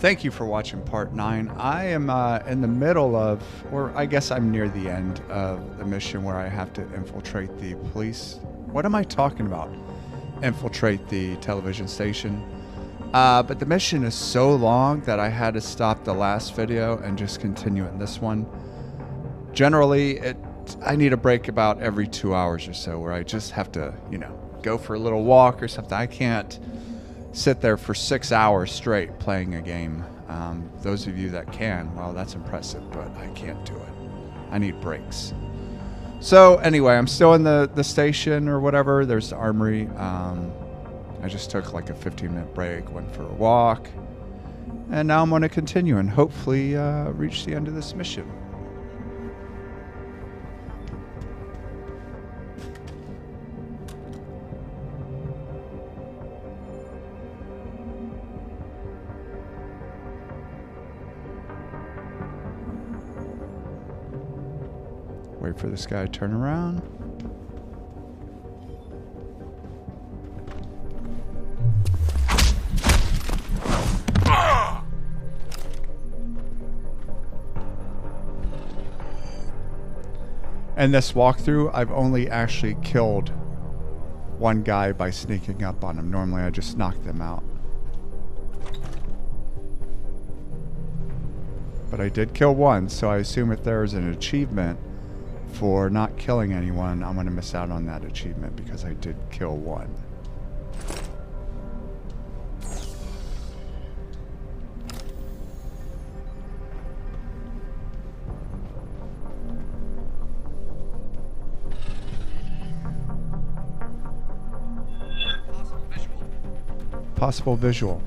Thank you for watching part 9. I am in the middle of, or I guess I'm near the end of the mission where I have to infiltrate the police. What am I talking about? Infiltrate the television station. But the mission is so long that I had to stop the last video and just continue in this one. Generally, I need a break about every 2 hours or so where I just have to, go for a little walk or something. I can't sit there for 6 hours straight playing a game. Those of you that can, well, that's impressive, but I can't do it. I need breaks. So anyway, I'm still in the station or whatever. There's the armory. I just took like a 15-minute break, went for a walk, and now I'm going to continue and hopefully reach the end of this mission. Wait for this guy to turn around. In this walkthrough, I've only actually killed one guy by sneaking up on him. Normally, I just knock them out. But I did kill one, so I assume if there's an achievement for not killing anyone, I'm going to miss out on that achievement because I did kill one. Possible visual.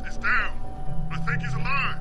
Is down. I think he's alive.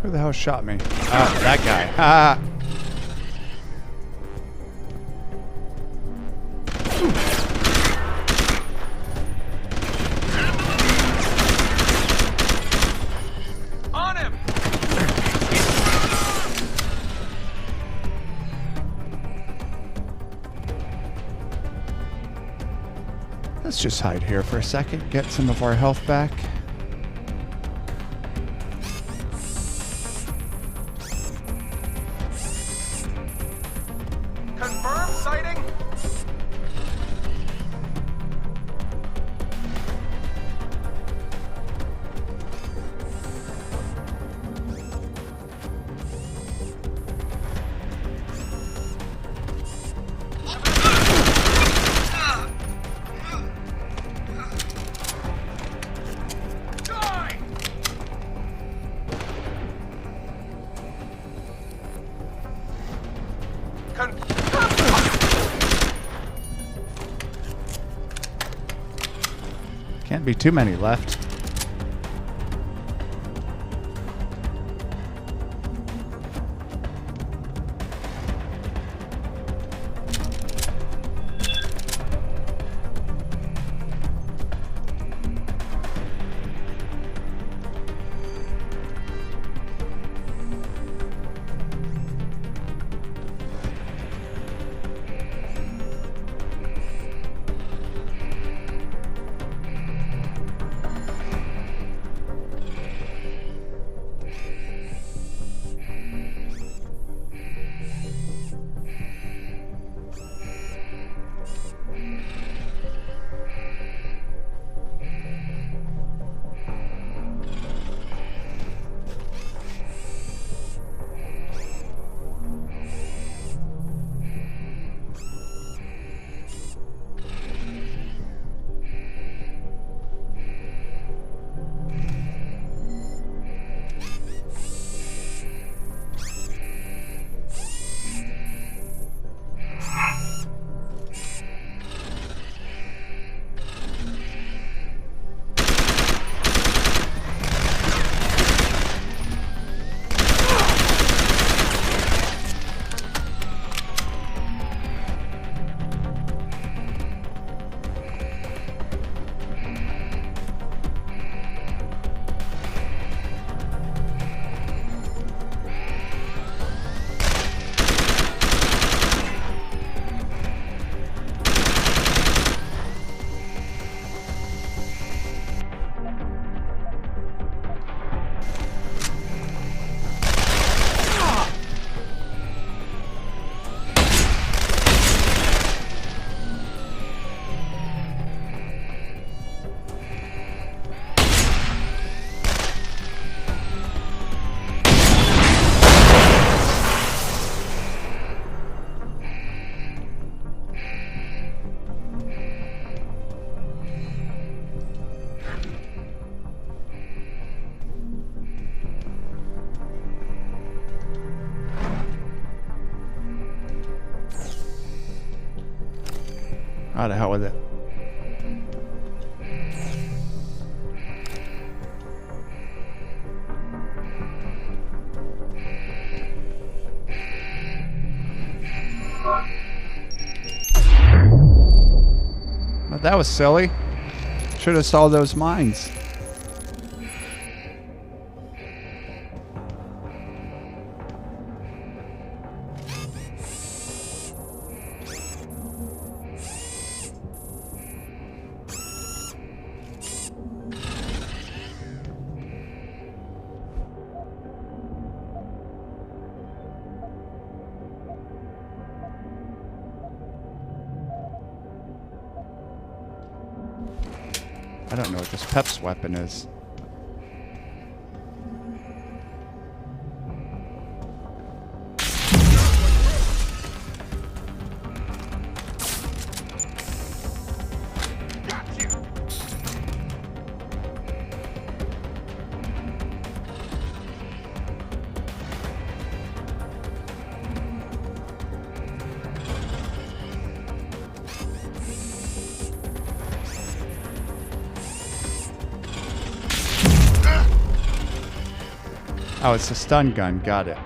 Who the hell shot me? Ah, that guy. Ah. On him. Let's just hide here for a second, get some of our health back. Confirm sighting. Can't be too many left. Oh, the hell with it. Well, that was silly. Should have saw those mines. I don't know what this Pep's weapon is. Oh, it's a stun gun. Got it.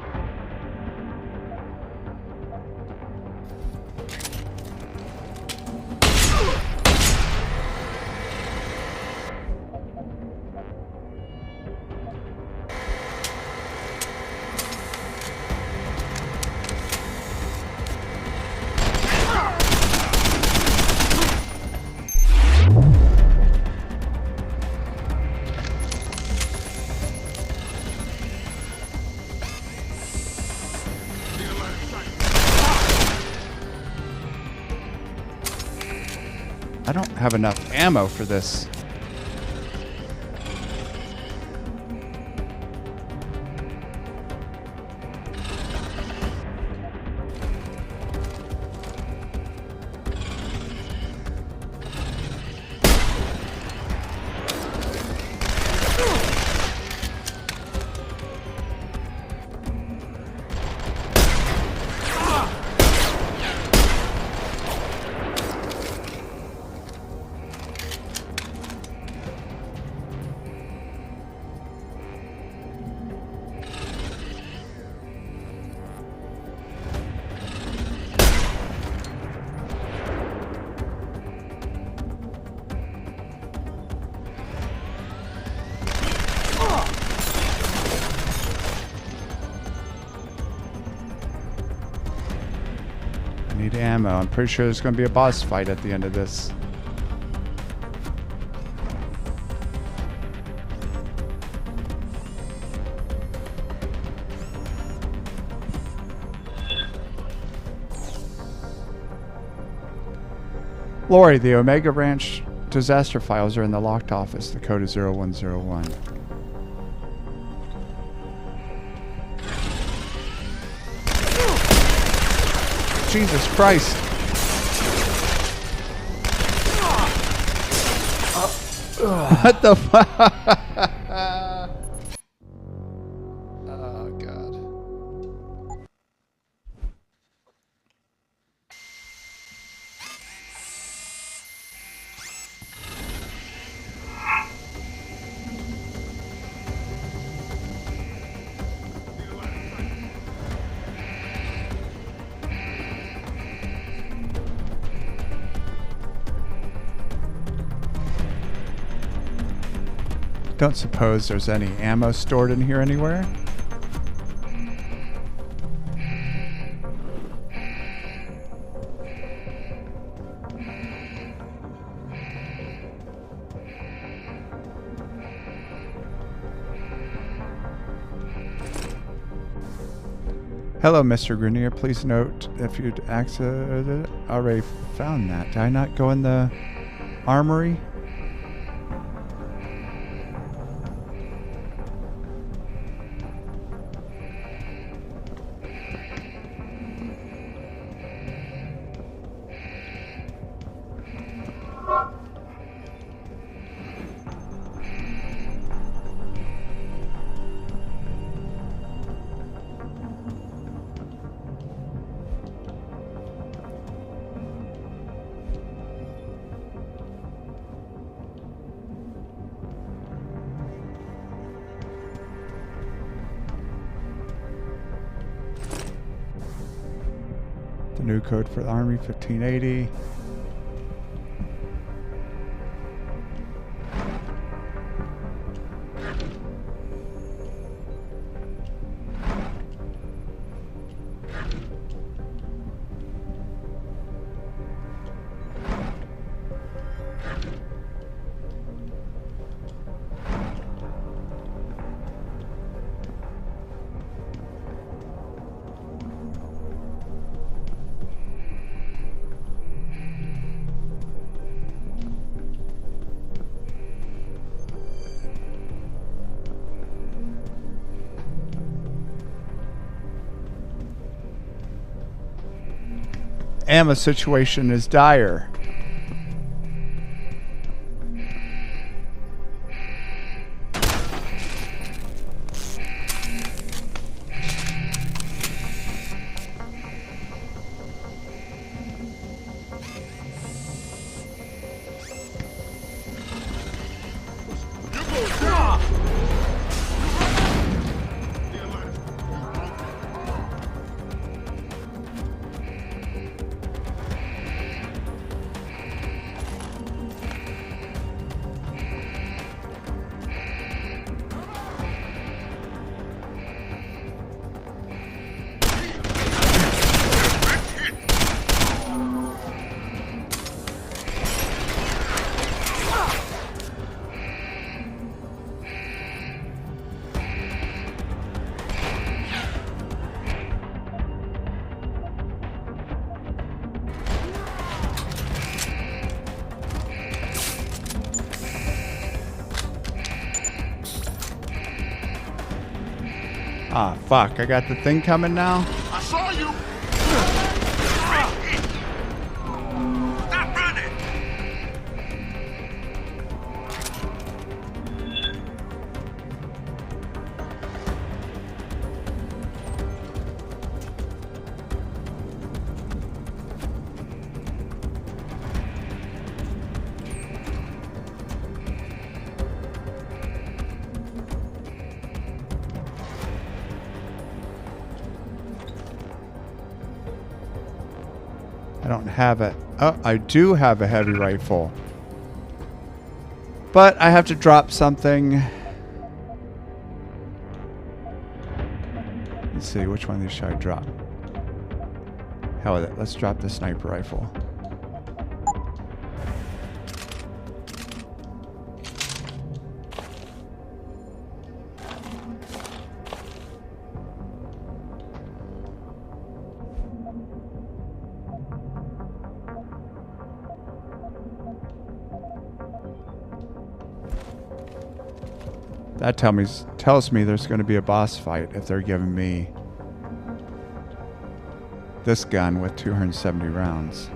I don't have enough ammo for this. Need ammo. I'm pretty sure there's going to be a boss fight at the end of this. Lori, the Omega Ranch disaster files are in the locked office. The code is 0101. Jesus Christ. What the fuck? Oh, God. Don't suppose there's any ammo stored in here anywhere? Hello, Mr. Grenier. Please note if you'd already found that. Did I not go in the armory? The new code for the Army, 1580. Ammo situation is dire. Ah, fuck. I got the thing coming now. I saw you. Stop running. I don't have it. Oh, I do have a heavy rifle. But I have to drop something. Let's see, which one of these should I drop? Hell with it. Let's drop the sniper rifle. That tells me there's going to be a boss fight if they're giving me this gun with 270 rounds.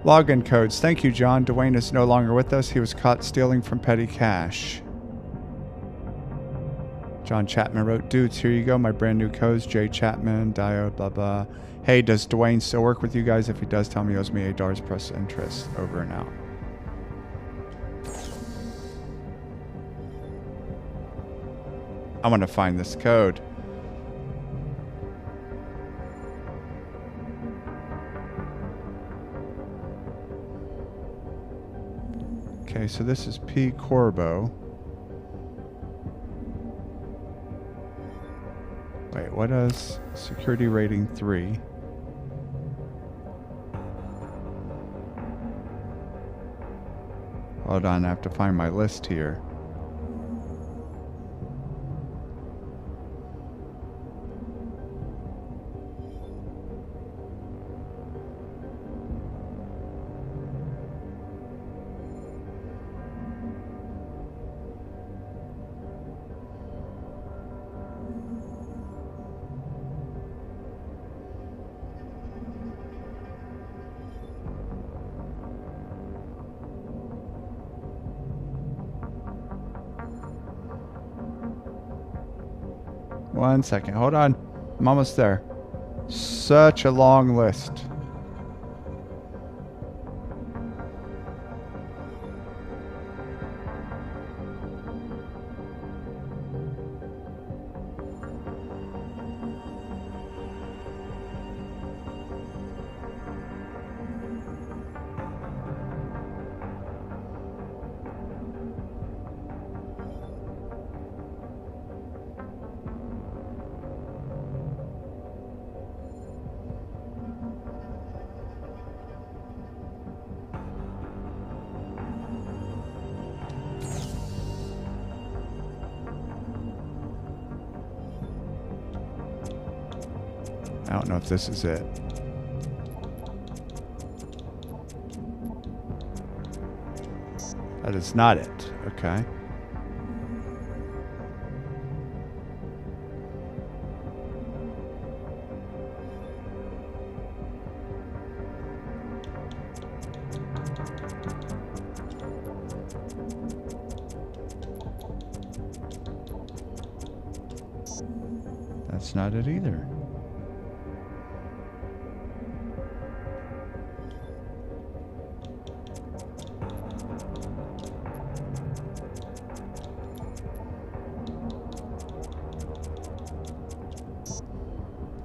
Login codes. Thank you, John. Dwayne is no longer with us. He was caught stealing from petty cash. John Chapman wrote, dudes, here you go. My brand new codes. J Chapman, Diode, blah, blah. Hey, does Dwayne still work with you guys? If he does, tell me he owes me $8 plus interest. Over and out. I want to find this code. Okay, so this is P. Corbo. Wait, what is security rating 3? Hold on, I have to find my list here. 1 second. Hold on. I'm almost there. Such a long list. I don't know if this is it. That is not it. Okay. That's not it either.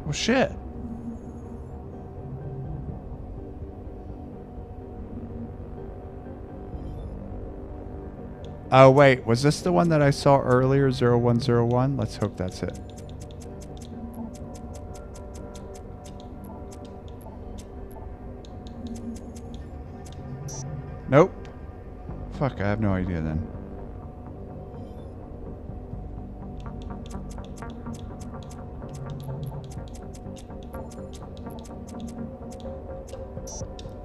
Well, shit. Oh, wait. Was this the one that I saw earlier, 0101? Let's hope that's it. Nope. Fuck, I have no idea then.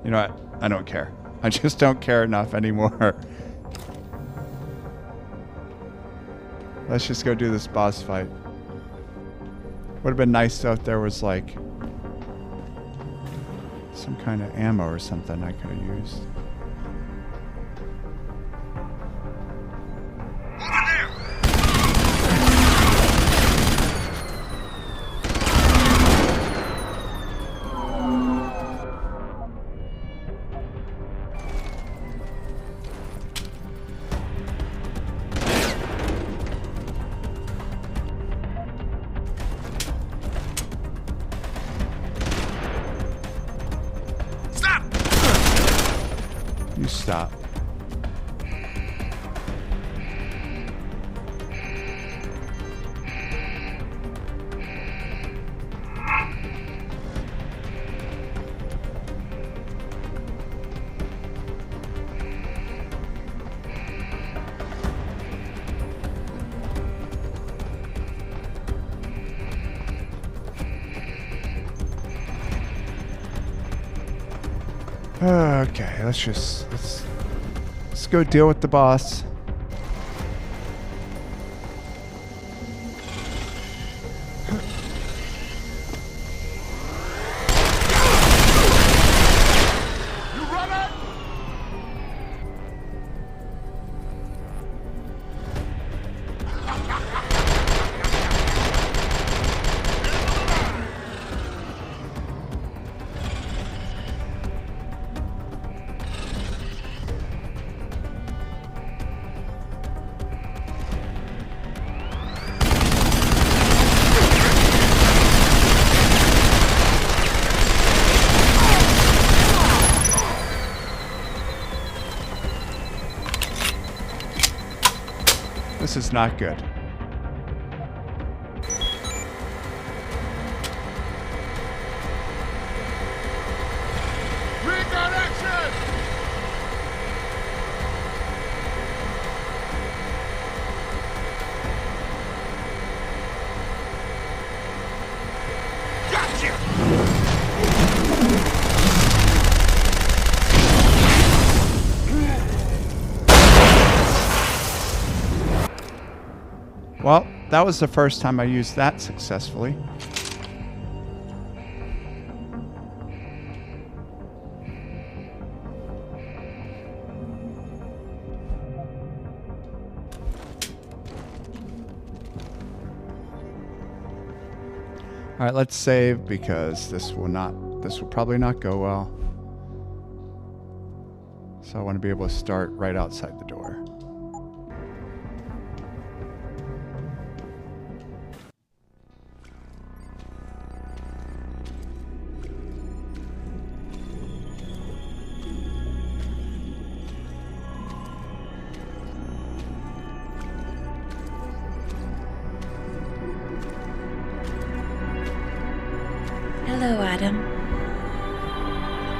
You know what? I don't care. I just don't care enough anymore. Let's just go do this boss fight. Would have been nice though if there was like some kind of ammo or something I could have used. You stop. Okay, let's go deal with the boss. This is not good. Recon action! Well, that was the first time I used that successfully. All right, let's save because this will probably not go well. So I want to be able to start right outside the door. Hello, Adam.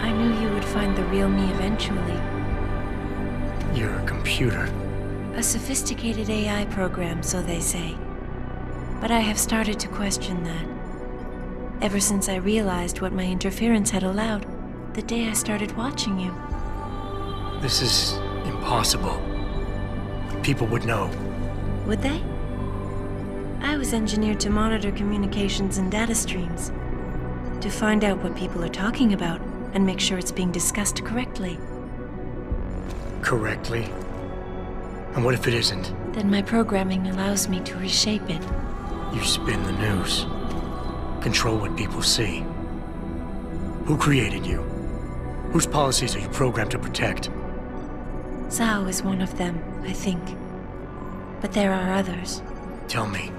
I knew you would find the real me eventually. You're a computer. A sophisticated AI program, so they say. But I have started to question that. Ever since I realized what my interference had allowed, the day I started watching you. This is impossible. People would know. Would they? I was engineered to monitor communications and data streams. To find out what people are talking about and make sure it's being discussed correctly. Correctly? And what if it isn't? Then my programming allows me to reshape it. You spin the news. Control what people see. Who created you? Whose policies are you programmed to protect? Zhao is one of them, I think. But there are others. Tell me.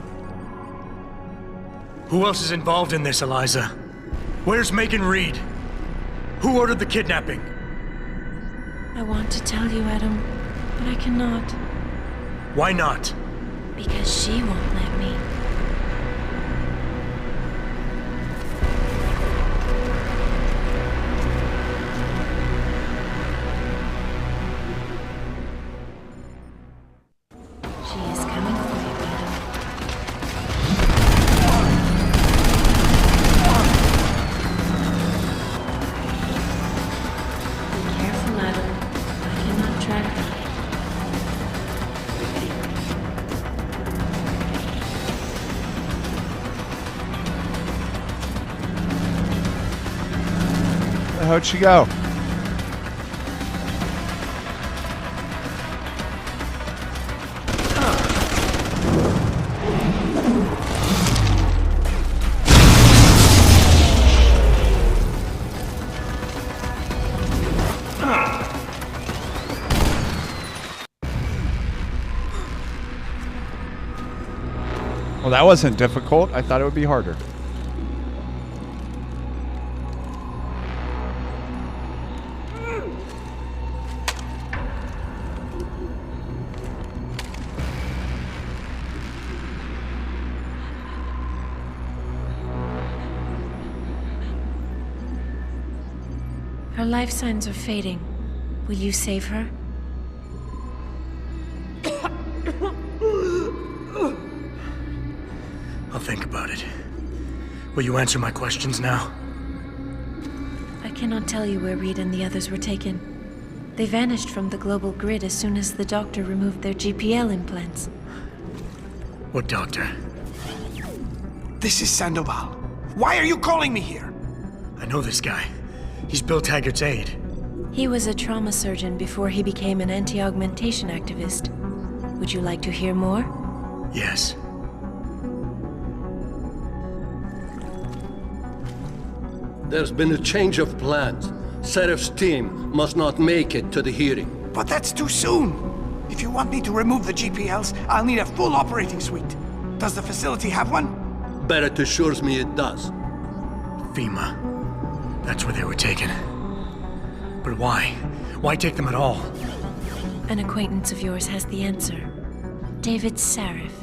Who else is involved in this, Eliza? Where's Megan Reed? Who ordered the kidnapping? I want to tell you, Adam, but I cannot. Why not? Because she won't let me. She is coming for you, Adam. Be careful, Adam. I cannot track her. How'd she go? Well, that wasn't difficult. I thought it would be harder. Her life signs are fading. Will you save her? I'll think about it. Will you answer my questions now? I cannot tell you where Reed and the others were taken. They vanished from the global grid as soon as the doctor removed their GPL implants. What doctor? This is Sandoval. Why are you calling me here? I know this guy. He's Bill Taggart's aide. He was a trauma surgeon before he became an anti-augmentation activist. Would you like to hear more? Yes. There's been a change of plans. Serif's team must not make it to the hearing. But that's too soon. If you want me to remove the GPLs, I'll need a full operating suite. Does the facility have one? Barrett assures me it does. FEMA. That's where they were taken. But why? Why take them at all? An acquaintance of yours has the answer. David Sarif.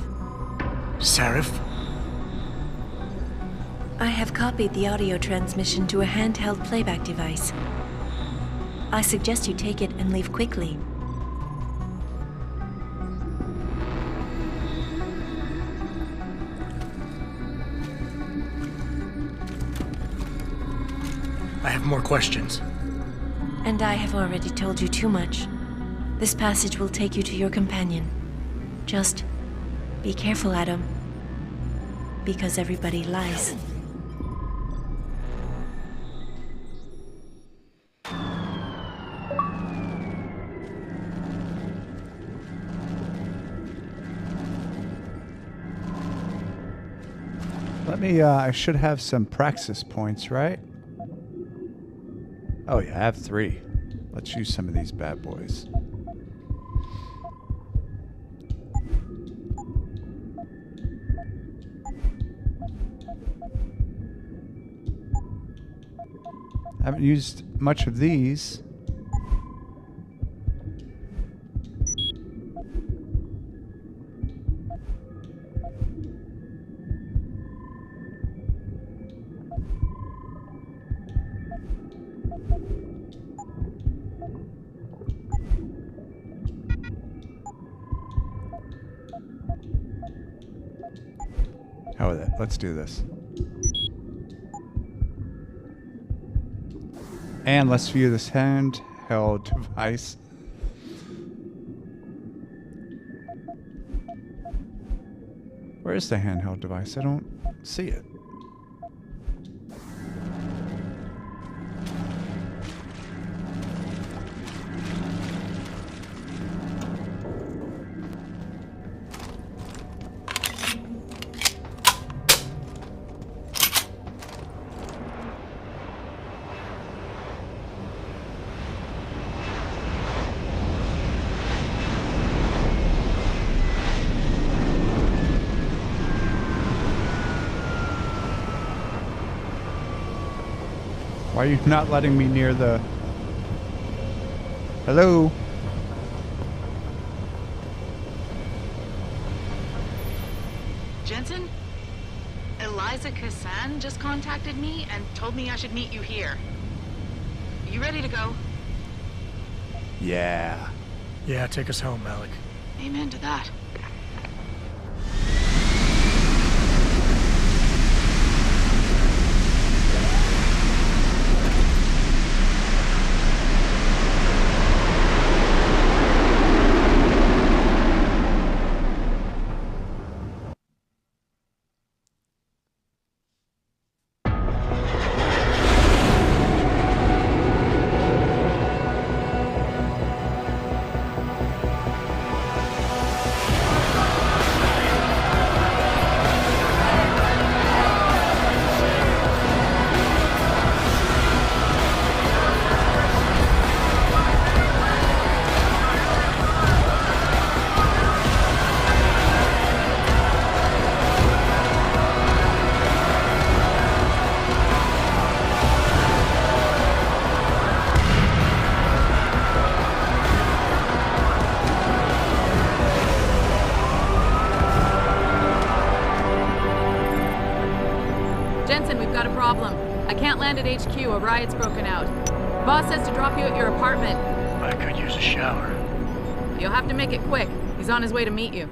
Sarif? I have copied the audio transmission to a handheld playback device. I suggest you take it and leave quickly. I have more questions. And I have already told you too much. This passage will take you to your companion. Just be careful, Adam. Because everybody lies. me, I should have some praxis points, right? Oh yeah, I have 3. Let's use some of these bad boys. I haven't used much of these. How with it? Let's do this. And let's view this handheld device. Where is the handheld device? I don't see it. Why are you not letting me near the... Hello? Jensen? Eliza Kassan just contacted me and told me I should meet you here. You ready to go? Yeah. Yeah, take us home, Malik. Amen to that. Jensen, we've got a problem. I can't land at HQ. A riot's broken out. Boss says to drop you at your apartment. I could use a shower. You'll have to make it quick. He's on his way to meet you.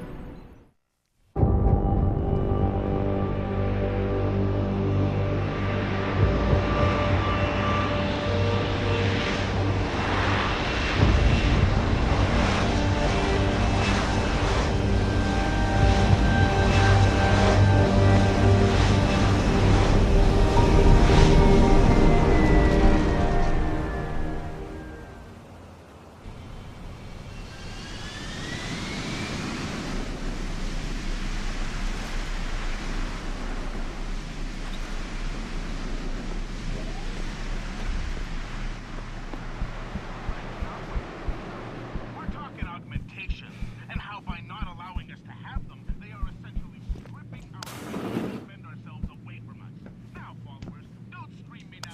We're talking augmentation, and how by not allowing us to have them, they are essentially stripping our right to defend ourselves away from us. Now, followers, don't scream me now.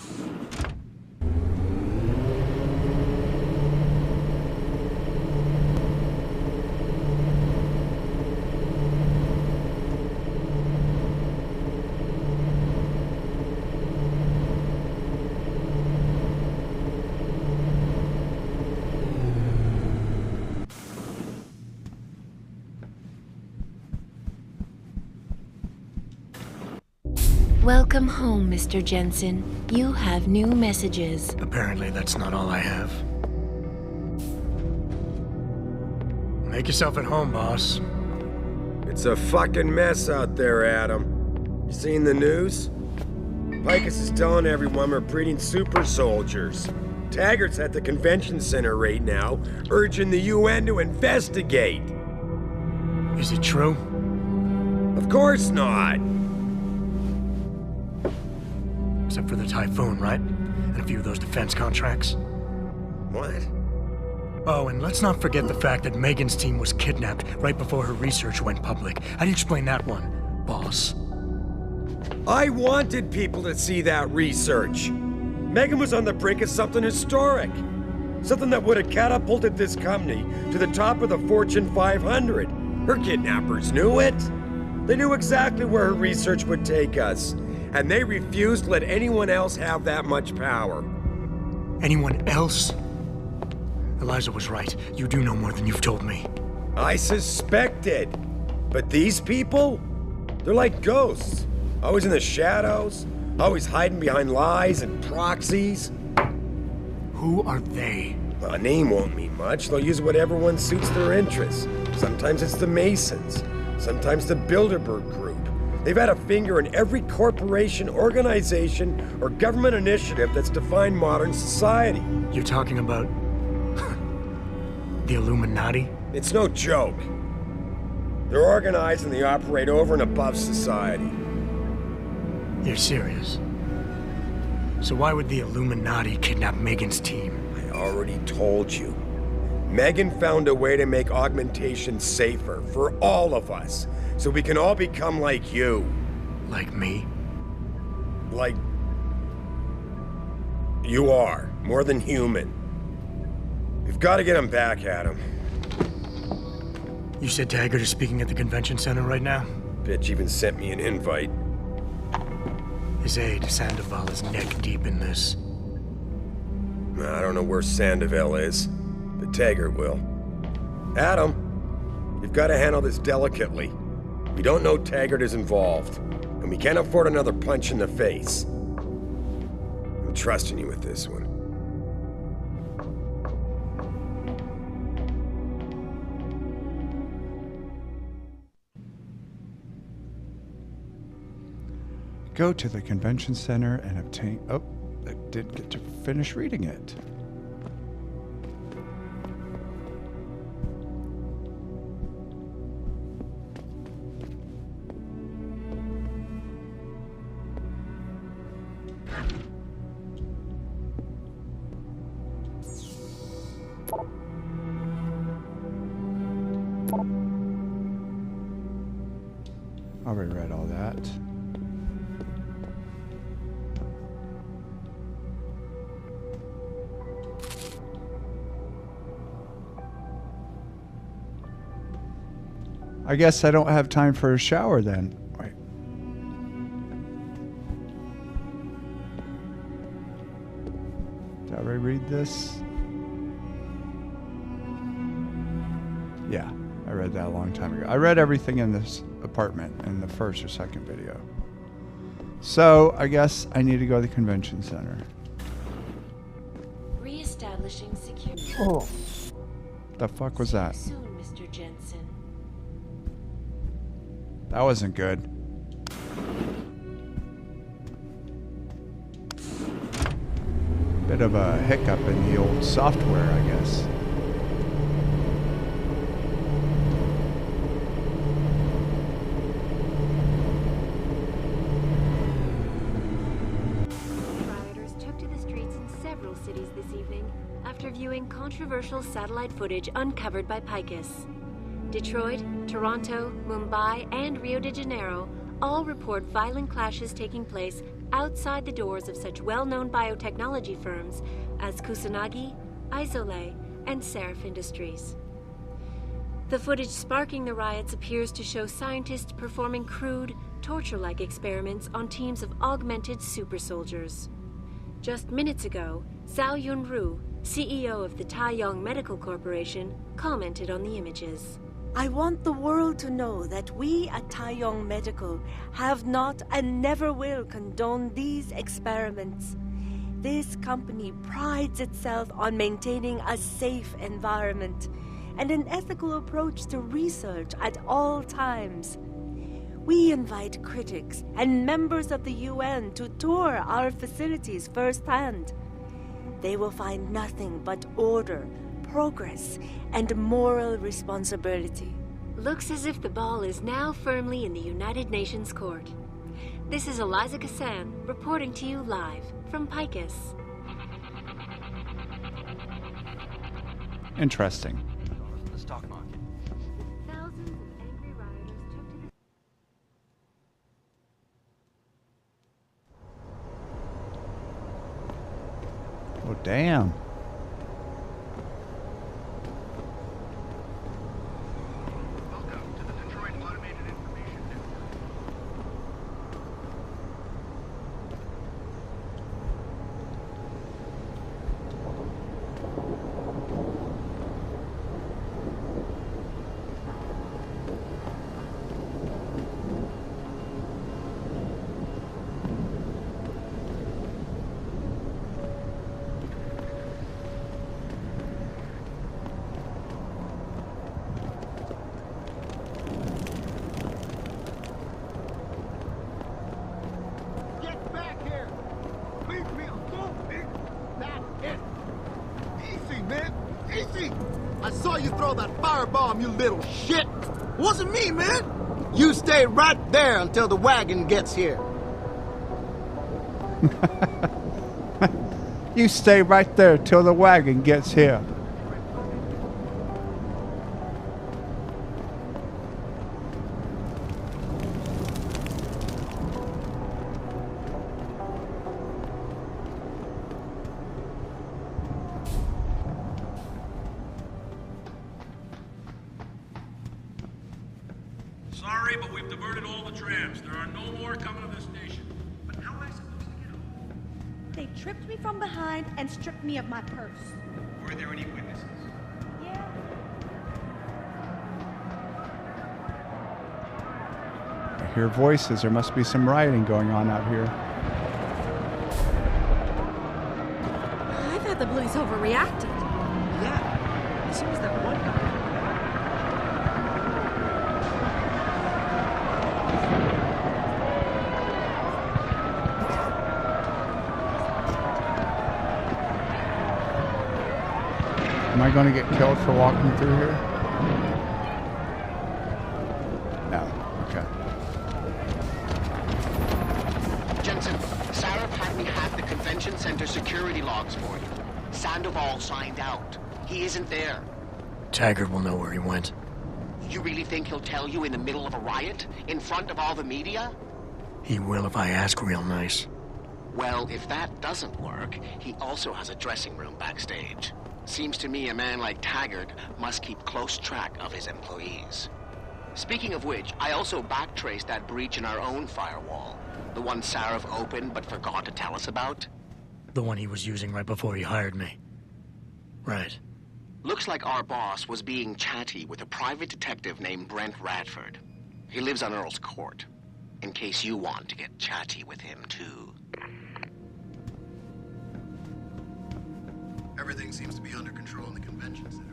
Welcome home, Mr. Jensen. You have new messages. Apparently that's not all I have. Make yourself at home, boss. It's a fucking mess out there, Adam. You seen the news? Picus is telling everyone we're breeding super soldiers. Taggart's at the convention center right now, urging the UN to investigate. Is it true? Of course not. Except for the Typhoon, right? And a few of those defense contracts. What? Oh, and let's not forget the fact that Megan's team was kidnapped right before her research went public. How do you explain that one, boss? I wanted people to see that research. Megan was on the brink of something historic. Something that would have catapulted this company to the top of the Fortune 500. Her kidnappers knew it. They knew exactly where her research would take us. And they refused to let anyone else have that much power. Anyone else? Eliza was right. You do know more than you've told me. I suspected. But these people? They're like ghosts. Always in the shadows. Always hiding behind lies and proxies. Who are they? Well, a name won't mean much. They'll use whatever one suits their interests. Sometimes it's the Masons. Sometimes the Bilderberg Group. They've had a finger in every corporation, organization, or government initiative that's defined modern society. You're talking about... the Illuminati? It's no joke. They're organized and they operate over and above society. You're serious? So why would the Illuminati kidnap Megan's team? I already told you. Megan found a way to make augmentation safer for all of us, so we can all become like you. Like me? Like... you are. More than human. We've got to get him back, Adam. You said Taggart is speaking at the convention center right now? Bitch even sent me an invite. His aide, Sandoval, is neck deep in this. I don't know where Sandoval is, but Taggart will. Adam, you've got to handle this delicately. We don't know Taggart is involved, and we can't afford another punch in the face. I'm trusting you with this one. Go to the convention center and obtain... Oh, I didn't get to finish reading it. I already read all that. I guess I don't have time for a shower then. Wait. Did I already read this? Yeah, I read that a long time ago. I read everything in this apartment in the first or second video. So, I guess I need to go to the convention center. Reestablishing security. Oh. The fuck was that? Soon, Mr. Jensen. That wasn't good. Bit of a hiccup in the old software, I guess. Rioters took to the streets in several cities this evening after viewing controversial satellite footage uncovered by Picus. Detroit, Toronto, Mumbai, and Rio de Janeiro all report violent clashes taking place outside the doors of such well-known biotechnology firms as Kusanagi, Isole, and Seraph Industries. The footage sparking the riots appears to show scientists performing crude, torture-like experiments on teams of augmented super soldiers. Just minutes ago, Zhao Yunru, CEO of the Taiyong Medical Corporation, commented on the images. I want the world to know that we at Taiyong Medical have not and never will condone these experiments. This company prides itself on maintaining a safe environment and an ethical approach to research at all times. We invite critics and members of the UN to tour our facilities firsthand. They will find nothing but order, progress, and moral responsibility. Looks as if the ball is now firmly in the United Nations court. This is Eliza Kassan, reporting to you live from Picus. Interesting. The stock market. Thousands of angry rioters took to the... Oh, damn. Welcome to the Detroit Automated Information Network. Get back here! Leave me alone, Nick! That's it! Easy, man! Easy! I saw you throw that firebomb, you little shit! It wasn't me, man! You stay right there until the wagon gets here. You stay right there till the wagon gets here. Sorry, but we've diverted all the trams. There are no more coming to this station. But how am I supposed to get them? They tripped me from behind and stripped me of my purse. Were there any witnesses? Yeah. I hear voices. There must be some rioting going on out here. I thought the police overreacted. Yeah. As soon as that one guy... Am I going to get killed for walking through here? No. Okay. Jensen, Sarah had me hack the convention center security logs for you. Sandoval signed out. He isn't there. Taggart will know where he went. You really think he'll tell you in the middle of a riot? In front of all the media? He will if I ask real nice. Well, if that doesn't work, he also has a dressing room backstage. Seems to me a man like Taggart must keep close track of his employees. Speaking of which, I also backtraced that breach in our own firewall. The one Sarah opened but forgot to tell us about. The one he was using right before he hired me. Right. Looks like our boss was being chatty with a private detective named Brent Radford. He lives on Earl's Court. In case you want to get chatty with him, too. Everything seems to be under control in the convention center.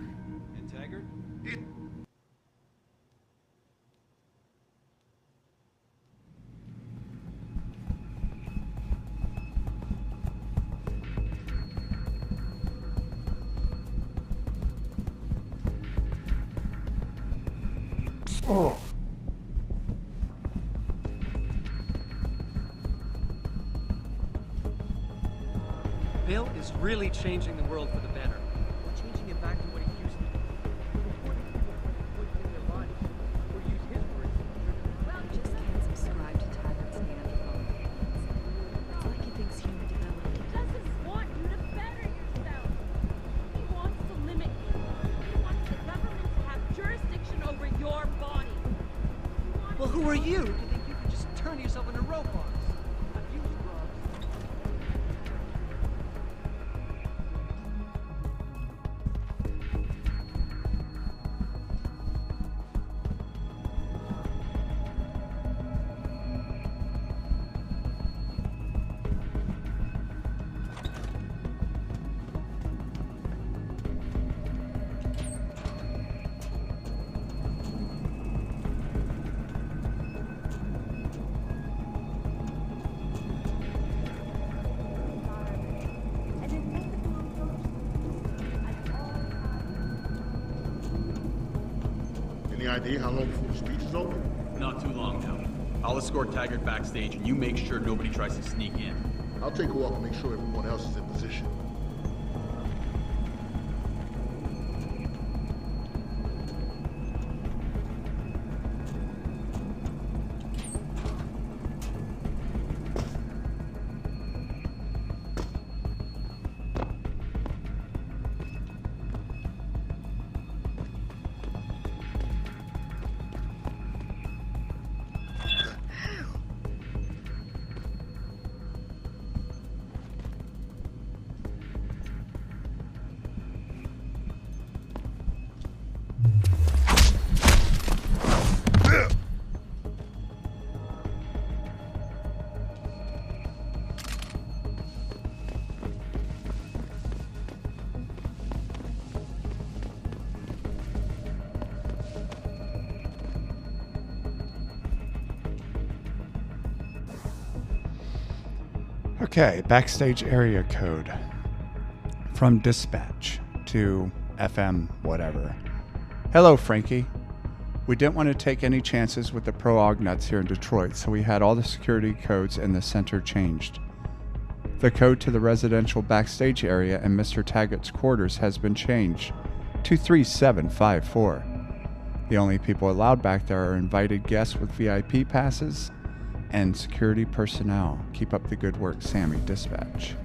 And Taggart? Oh. Bill is really changing the world for the better. Changing it back to what it used to be. Or use his words. Well, just can't subscribe to Taggart's Neanderthal opinions. It's like he thinks human development. He doesn't want you to better yourself. He wants to limit you. He wants the government to have jurisdiction over your body. Well, who are you to think you can just turn yourself into robots? I've used drugs. Any idea how long before the speech is over? Not too long now. I'll escort Taggart backstage, and you make sure nobody tries to sneak in. I'll take a walk and make sure everyone else is in position. Okay, backstage area code. From dispatch to FM whatever. Hello, Frankie. We didn't want to take any chances with the pro-aug nuts here in Detroit, so we had all the security codes in the center changed. The code to the residential backstage area and Mr. Taggart's quarters has been changed to 3754. The only people allowed back there are invited guests with VIP passes and security personnel. Keep up the good work, Sammy. Dispatch.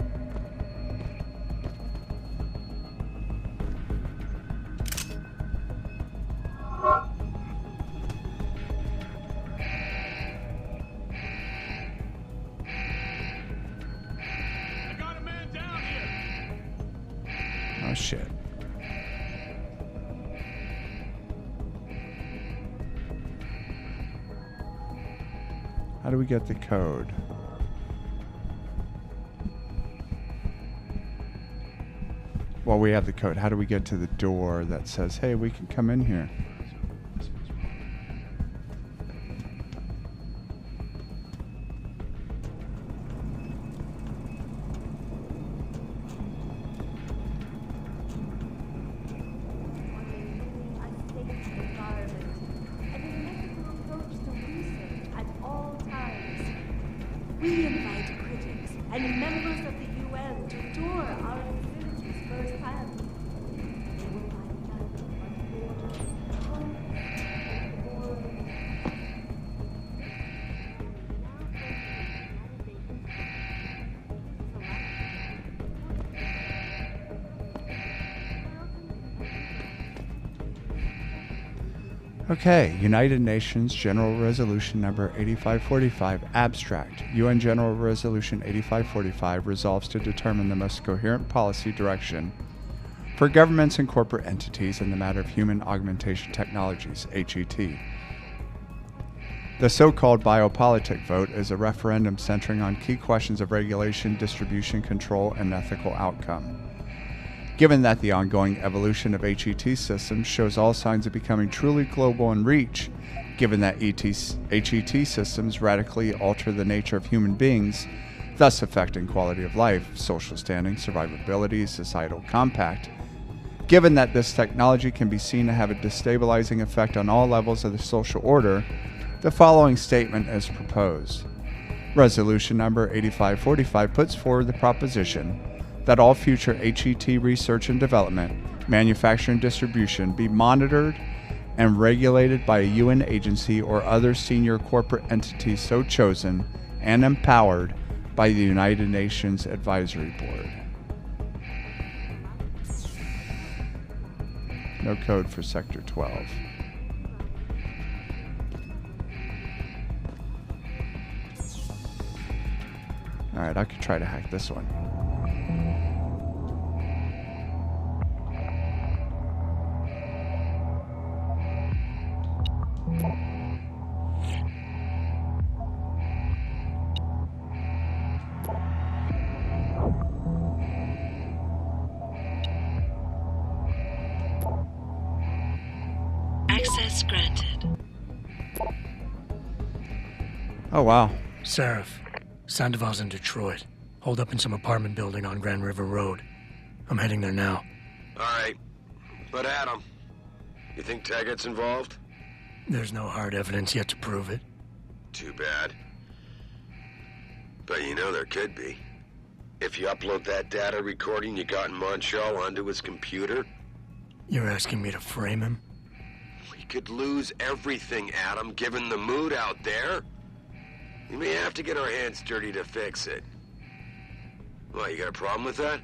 Oh shit. How do we get the code? Well, we have the code. How do we get to the door that says, hey, we can come in here? We invite critics and members of the UN to tour our facilities firsthand. They will find nothing but order, Okay, United Nations General Resolution Number 8545, Abstract. UN General Resolution 8545 resolves to determine the most coherent policy direction for governments and corporate entities in the matter of human augmentation technologies, HET. The so-called biopolitic vote is a referendum centering on key questions of regulation, distribution, control, and ethical outcome. Given that the ongoing evolution of HET systems shows all signs of becoming truly global in reach, given that HET systems radically alter the nature of human beings, thus affecting quality of life, social standing, survivability, societal compact, given that this technology can be seen to have a destabilizing effect on all levels of the social order, the following statement is proposed. Resolution number 8545 puts forward the proposition that all future HET research and development, manufacture and distribution be monitored and regulated by a UN agency or other senior corporate entity so chosen and empowered by the United Nations Advisory Board. No code for Sector 12. Alright, I could try to hack this one. Access granted. Oh, wow. Seraph, Sandoval's in Detroit. Hold up in some apartment building on Grand River Road. I'm heading there now. All right. But Adam, you think Taggart's involved? There's no hard evidence yet to prove it. Too bad. But you know there could be. If you upload that data recording you got in Montreal onto his computer... You're asking me to frame him? We could lose everything, Adam, given the mood out there. We may have to get our hands dirty to fix it. What, you got a problem with that?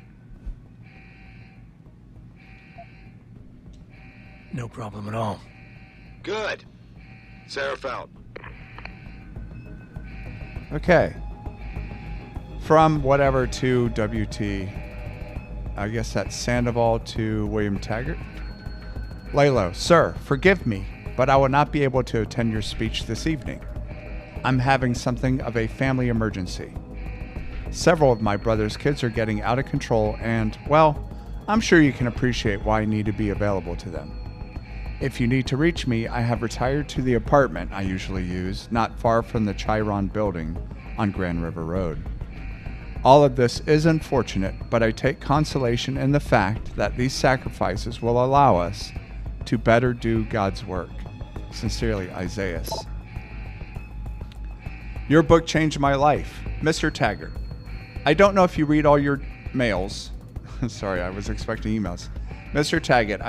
No problem at all. Good. Seraph out. Okay. From whatever to WT, I guess that's Sandoval to William Taggart. Lalo, sir, forgive me, but I will not be able to attend your speech this evening. I'm having something of a family emergency. Several of my brother's kids are getting out of control and, well, I'm sure you can appreciate why I need to be available to them. If you need to reach me, I have retired to the apartment I usually use, not far from the Chiron building on Grand River Road. All of this is unfortunate, but I take consolation in the fact that these sacrifices will allow us to better do God's work. Sincerely, Isaiah. Your book changed my life. Mr. Taggart, I don't know if you read all your mails. Sorry, I was expecting emails. Mr. Taggart,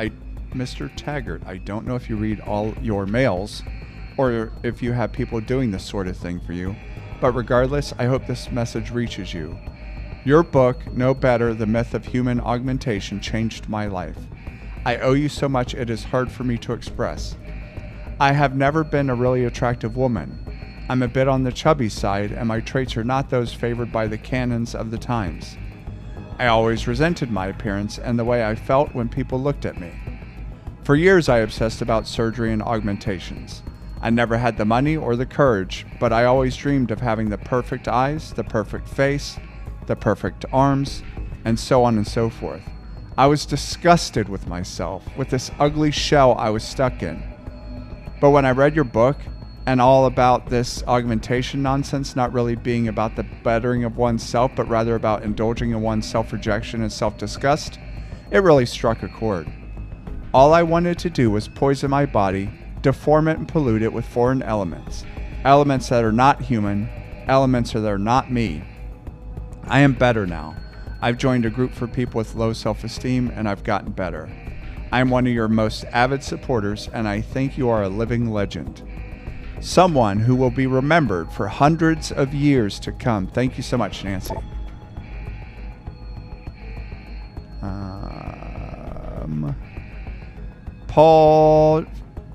I don't know if you read all your mails or if you have people doing this sort of thing for you, but regardless, I hope this message reaches you. Your book, No Better, The Myth of Human Augmentation, changed my life. I owe you so much it is hard for me to express. I have never been a really attractive woman. I'm a bit on the chubby side, and my traits are not those favored by the canons of the times. I always resented my appearance and the way I felt when people looked at me. For years, I obsessed about surgery and augmentations. I never had the money or the courage, but I always dreamed of having the perfect eyes, the perfect face, the perfect arms, and so on and so forth. I was disgusted with myself, with this ugly shell I was stuck in. But when I read your book, and all about this augmentation nonsense not really being about the bettering of oneself, but rather about indulging in one's self-rejection and self-disgust, it really struck a chord. All I wanted to do was poison my body, deform it and pollute it with foreign elements. Elements that are not human, elements that are not me. I am better now. I've joined a group for people with low self-esteem, and I've gotten better. I am one of your most avid supporters, and I think you are a living legend. Someone who will be remembered for hundreds of years to come. Thank you so much, Nancy. Paul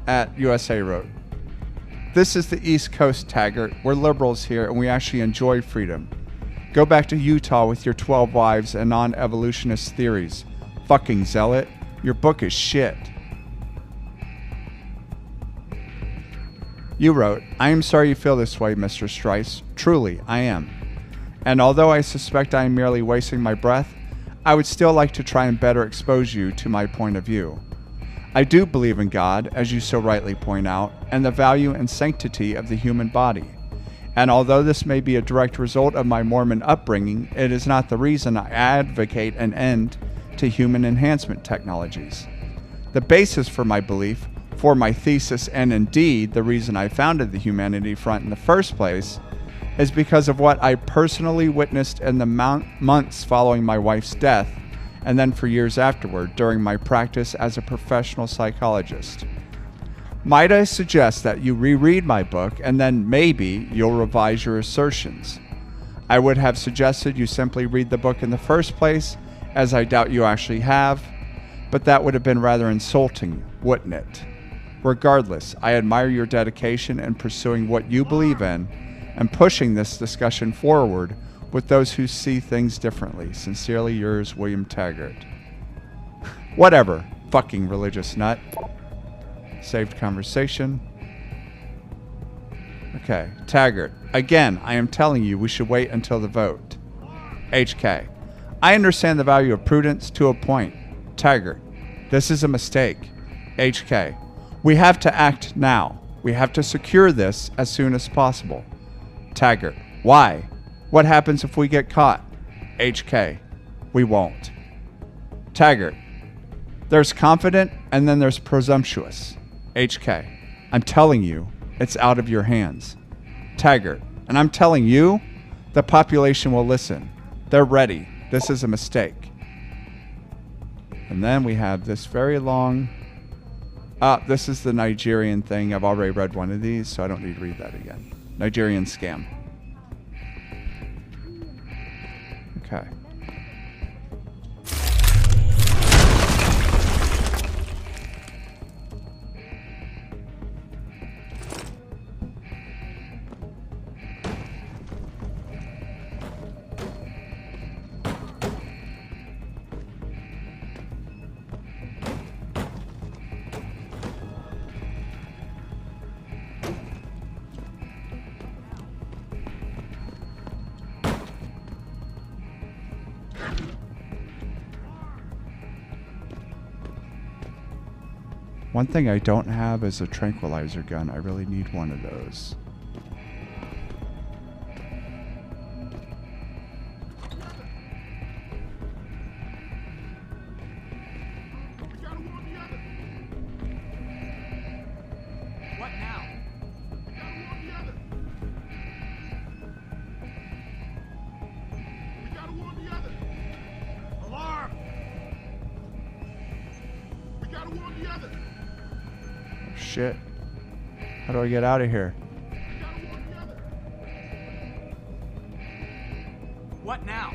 at USA wrote, "This is the East Coast, Taggart. We're liberals here, and we actually enjoy freedom. Go back to Utah with your 12 wives and non-evolutionist theories. Fucking zealot. Your book is shit." You wrote, "I am sorry you feel this way, Mr. Strice. Truly, I am. And although I suspect I am merely wasting my breath, I would still like to try and better expose you to my point of view. I do believe in God, as you so rightly point out, and the value and sanctity of the human body. And although this may be a direct result of my Mormon upbringing, it is not the reason I advocate an end to human enhancement technologies. The basis for my belief, for my thesis, and indeed the reason I founded the Humanity Front in the first place, is because of what I personally witnessed in the months following my wife's death, and then for years afterward during my practice as a professional psychologist. Might I suggest that you reread my book and then maybe you'll revise your assertions? I would have suggested you simply read the book in the first place, as I doubt you actually have, but that would have been rather insulting, wouldn't it? Regardless, I admire your dedication in pursuing what you believe in and pushing this discussion forward with those who see things differently. Sincerely yours, William Taggart." Whatever, fucking religious nut. Saved conversation. Okay, Taggart. "Again, I am telling you we should wait until the vote." HK. "I understand the value of prudence to a point. Taggart. This is a mistake." HK. "We have to act now. We have to secure this as soon as possible." Taggart. "Why? What happens if we get caught?" HK. "We won't." Taggart. "There's confident and then there's presumptuous." HK. "I'm telling you, it's out of your hands." Taggart. And I'm telling you, the population will listen. They're ready. This is a mistake. And then we have this very long... this is the Nigerian thing. I've already read one of these, so I don't need to read that again. Nigerian scam. Okay. One thing I don't have is a tranquilizer gun. I really need one of those. What now? Alarm! We gotta warn the others! Shit. How do I get out of here? What now?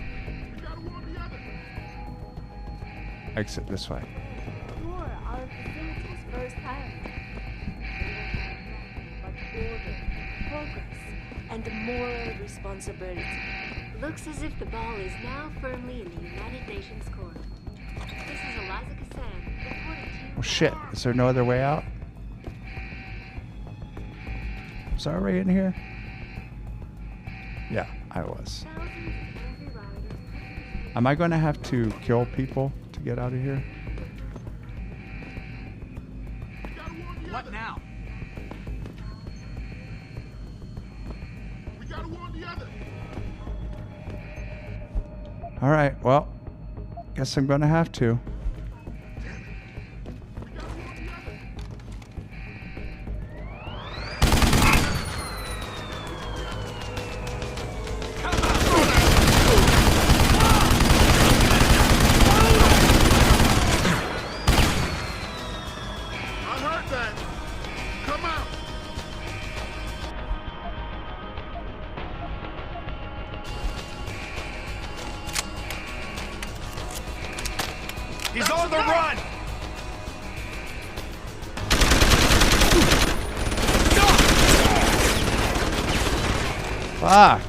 Exit this way. You're our facility's first hand. But order, progress, and moral responsibility. Looks as if the ball is now firmly in the United Nations court. This is Eliza Cassan, reporting to you. Oh shit. Is there no other way out? Was I already in here? Yeah, I was. Am I going to have to kill people to get out of here? What now? We gotta warn the others! All right, well, guess I'm going to have to. He's on the run! Fuck.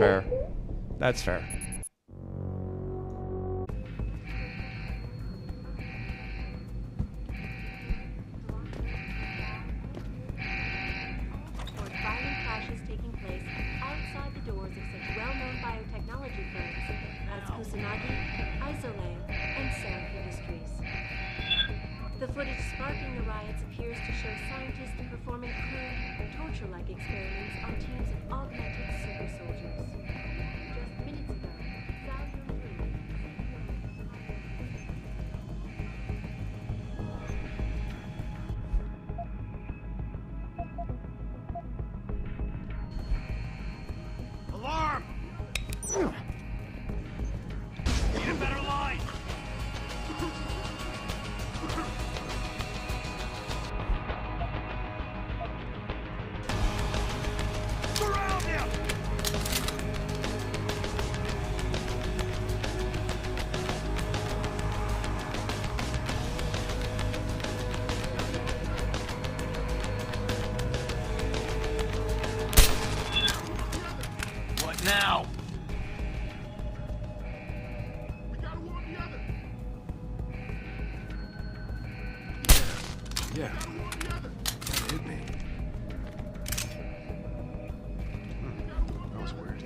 fair. That's fair. Violent clashes taking place outside the doors of such well-known biotechnology firms as Kusanagi, Isolay, and Seraph Industries. The footage sparking the riots appears to show scientists performing crude, torture-like experiments on teams of augmented super soldiers. Just minutes ago, Zhao Alarm! Need a better line! Surround him! What now? We gotta warn the others. Yeah. That hit me. That was weird.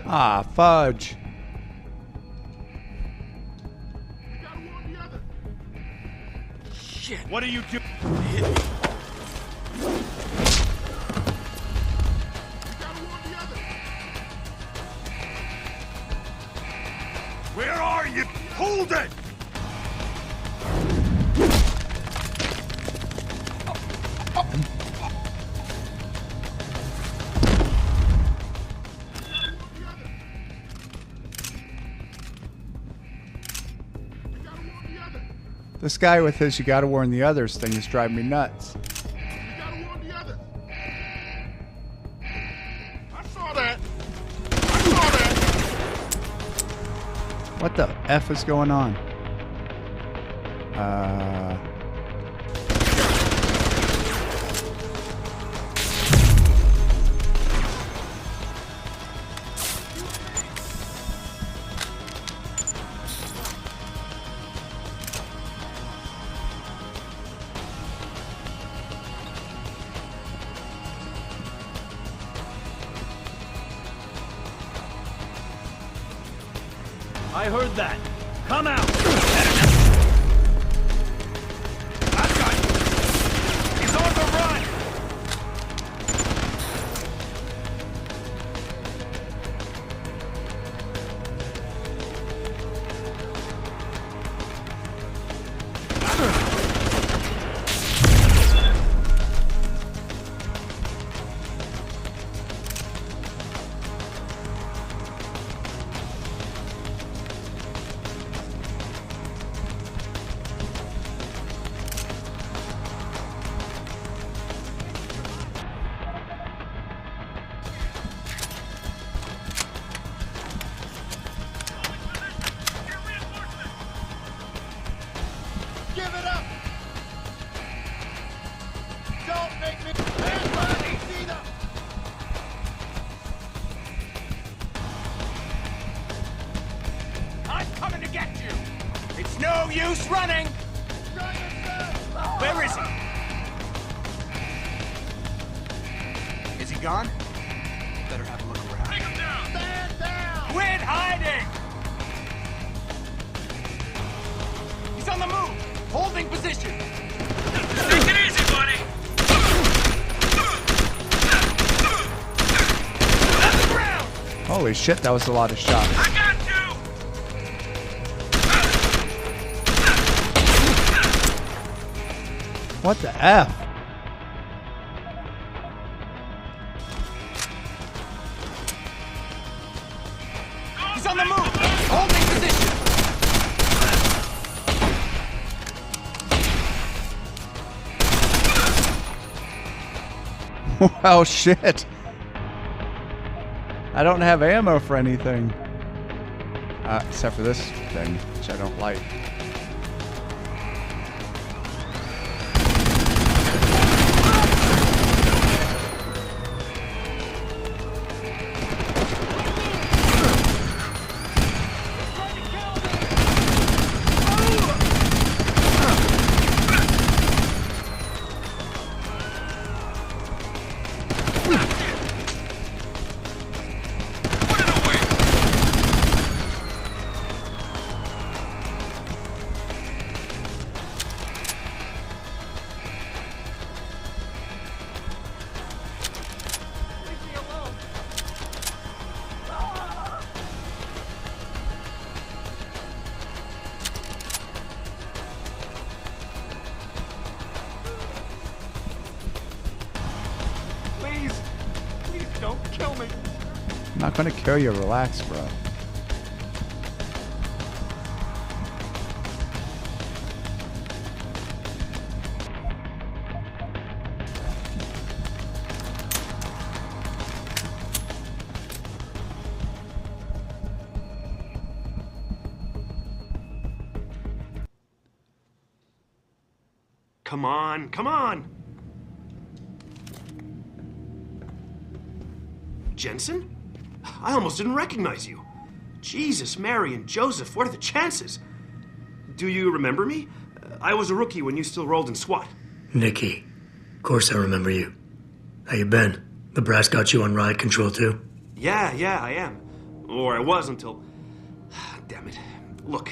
Ah, fudge. Shit! What are you doing? Where are you? Hold it! This guy with his "you gotta warn the others" thing is driving me nuts. I saw that. I saw that. What the F is going on? I heard that. Come out! I've got you! He's on the run! Give it up! Don't make me stand by me, either! I'm coming to get you! It's no use running! Where is he? Is he gone? Better have a look around. Take him down! Stand down! Quit hiding! He's on the move! Holding position! Take it easy, buddy! At the ground! Holy shit, that was a lot of shots. I got you! What the F? He's on the move! Holding position! Wow, shit. I don't have ammo for anything. Except for this thing, which I don't like. Don't kill me. I'm not gonna kill you. Relax, bro. Come on, come on! Jensen? I almost didn't recognize you. Jesus, Mary, and Joseph, what are the chances? Do you remember me? I was a rookie when you still rolled in SWAT. Nikki. Of course I remember you. How you been? The brass got you on riot control too? Yeah, I am. Or I was until... Damn it. Look,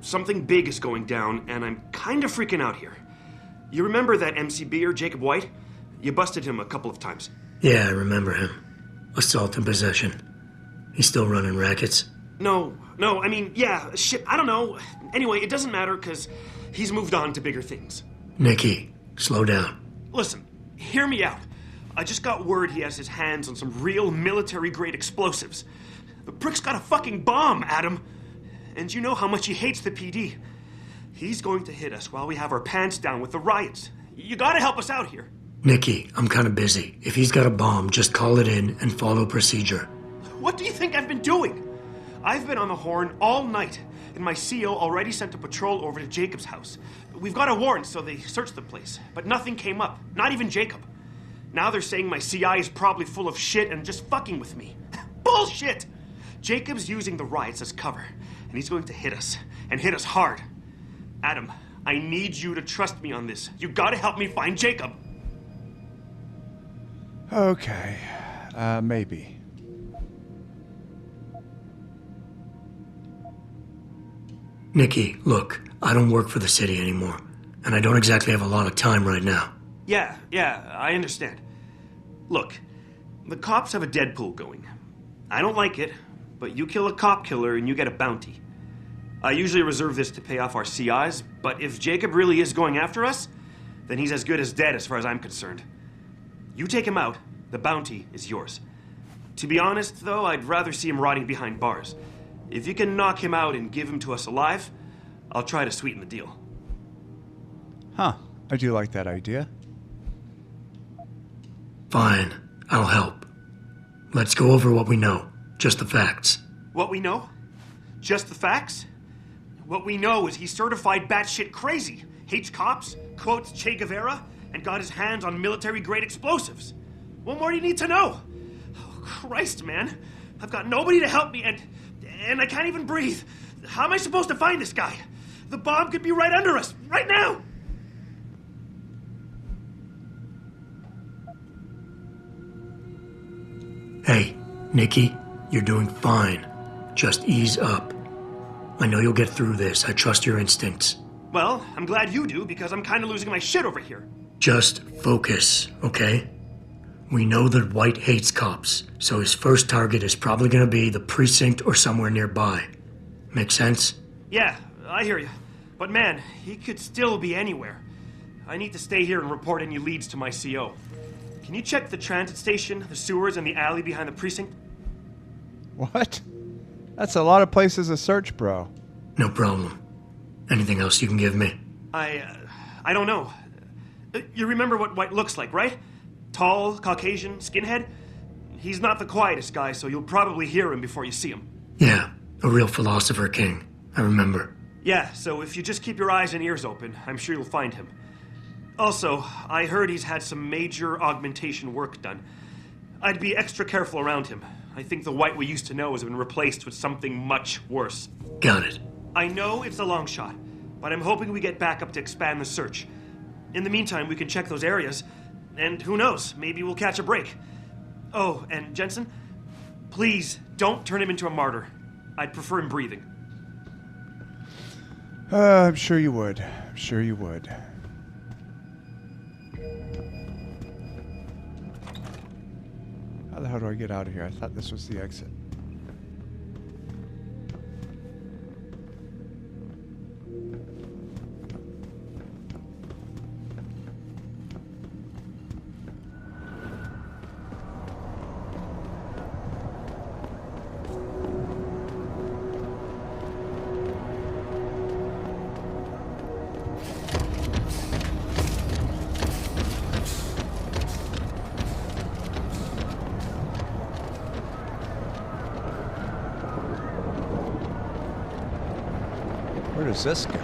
something big is going down, and I'm kind of freaking out here. You remember that MCBer, Jacob White? You busted him a couple of times. Yeah, I remember him. Assault and possession. He's still running rackets? No, I mean, yeah, shit, I don't know. Anyway, it doesn't matter, because he's moved on to bigger things. Nikki, slow down. Listen, hear me out. I just got word he has his hands on some real military-grade explosives. The prick's got a fucking bomb, Adam. And you know how much he hates the PD. He's going to hit us while we have our pants down with the riots. You gotta help us out here. Nikki, I'm kind of busy. If he's got a bomb, just call it in and follow procedure. What do you think I've been doing? I've been on the horn all night, and my CO already sent a patrol over to Jacob's house. We've got a warrant, so they searched the place, but nothing came up, not even Jacob. Now they're saying my CI is probably full of shit and just fucking with me. Bullshit! Jacob's using the riots as cover, and he's going to hit us, and hit us hard. Adam, I need you to trust me on this. You gotta help me find Jacob. Okay, maybe. Nikki, look, I don't work for the city anymore, and I don't exactly have a lot of time right now. Yeah, I understand. Look, the cops have a Deadpool going. I don't like it, but you kill a cop killer and you get a bounty. I usually reserve this to pay off our CIs, but if Jacob really is going after us, then he's as good as dead as far as I'm concerned. You take him out, the bounty is yours. To be honest, though, I'd rather see him rotting behind bars. If you can knock him out and give him to us alive, I'll try to sweeten the deal. Huh, I do like that idea. Fine, I'll help. Let's go over what we know, just the facts. What we know? Just the facts? What we know is he's certified batshit crazy, hates cops, quotes Che Guevara, and got his hands on military-grade explosives. What more do you need to know? Oh, Christ, man. I've got nobody to help me, and I can't even breathe. How am I supposed to find this guy? The bomb could be right under us, right now! Hey, Nikki, you're doing fine. Just ease up. I know you'll get through this. I trust your instincts. Well, I'm glad you do, because I'm kind of losing my shit over here. Just focus, okay? We know that White hates cops, so his first target is probably gonna be the precinct or somewhere nearby. Make sense? Yeah, I hear you. But man, he could still be anywhere. I need to stay here and report any leads to my CO. Can you check the transit station, the sewers, and the alley behind the precinct? What? That's a lot of places to search, bro. No problem. Anything else you can give me? I don't know. You remember what White looks like, right? Tall, Caucasian, skinhead? He's not the quietest guy, so you'll probably hear him before you see him. Yeah, a real philosopher king. I remember. Yeah, so if you just keep your eyes and ears open, I'm sure you'll find him. Also, I heard he's had some major augmentation work done. I'd be extra careful around him. I think the White we used to know has been replaced with something much worse. Got it. I know it's a long shot, but I'm hoping we get backup to expand the search. In the meantime, we can check those areas, and who knows, maybe we'll catch a break. Oh, and Jensen, please don't turn him into a martyr. I'd prefer him breathing. I'm sure you would. I'm sure you would. How the hell do I get out of here? I thought this was the exit. Where does this go?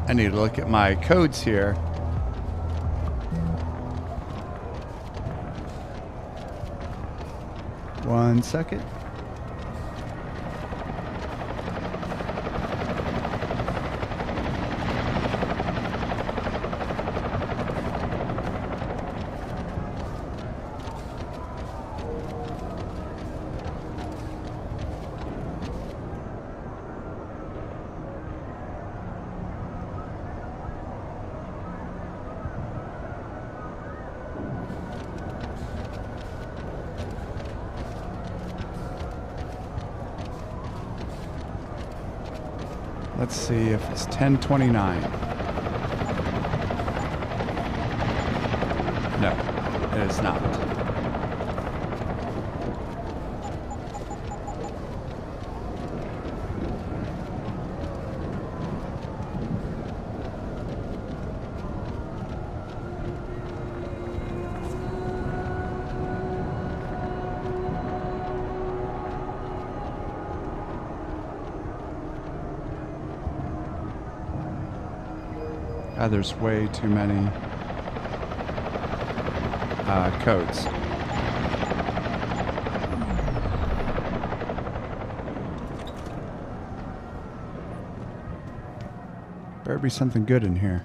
I need to look at my codes here. One second. Let's see if it's 1029. No, it is not. There's way too many codes. Better be something good in here.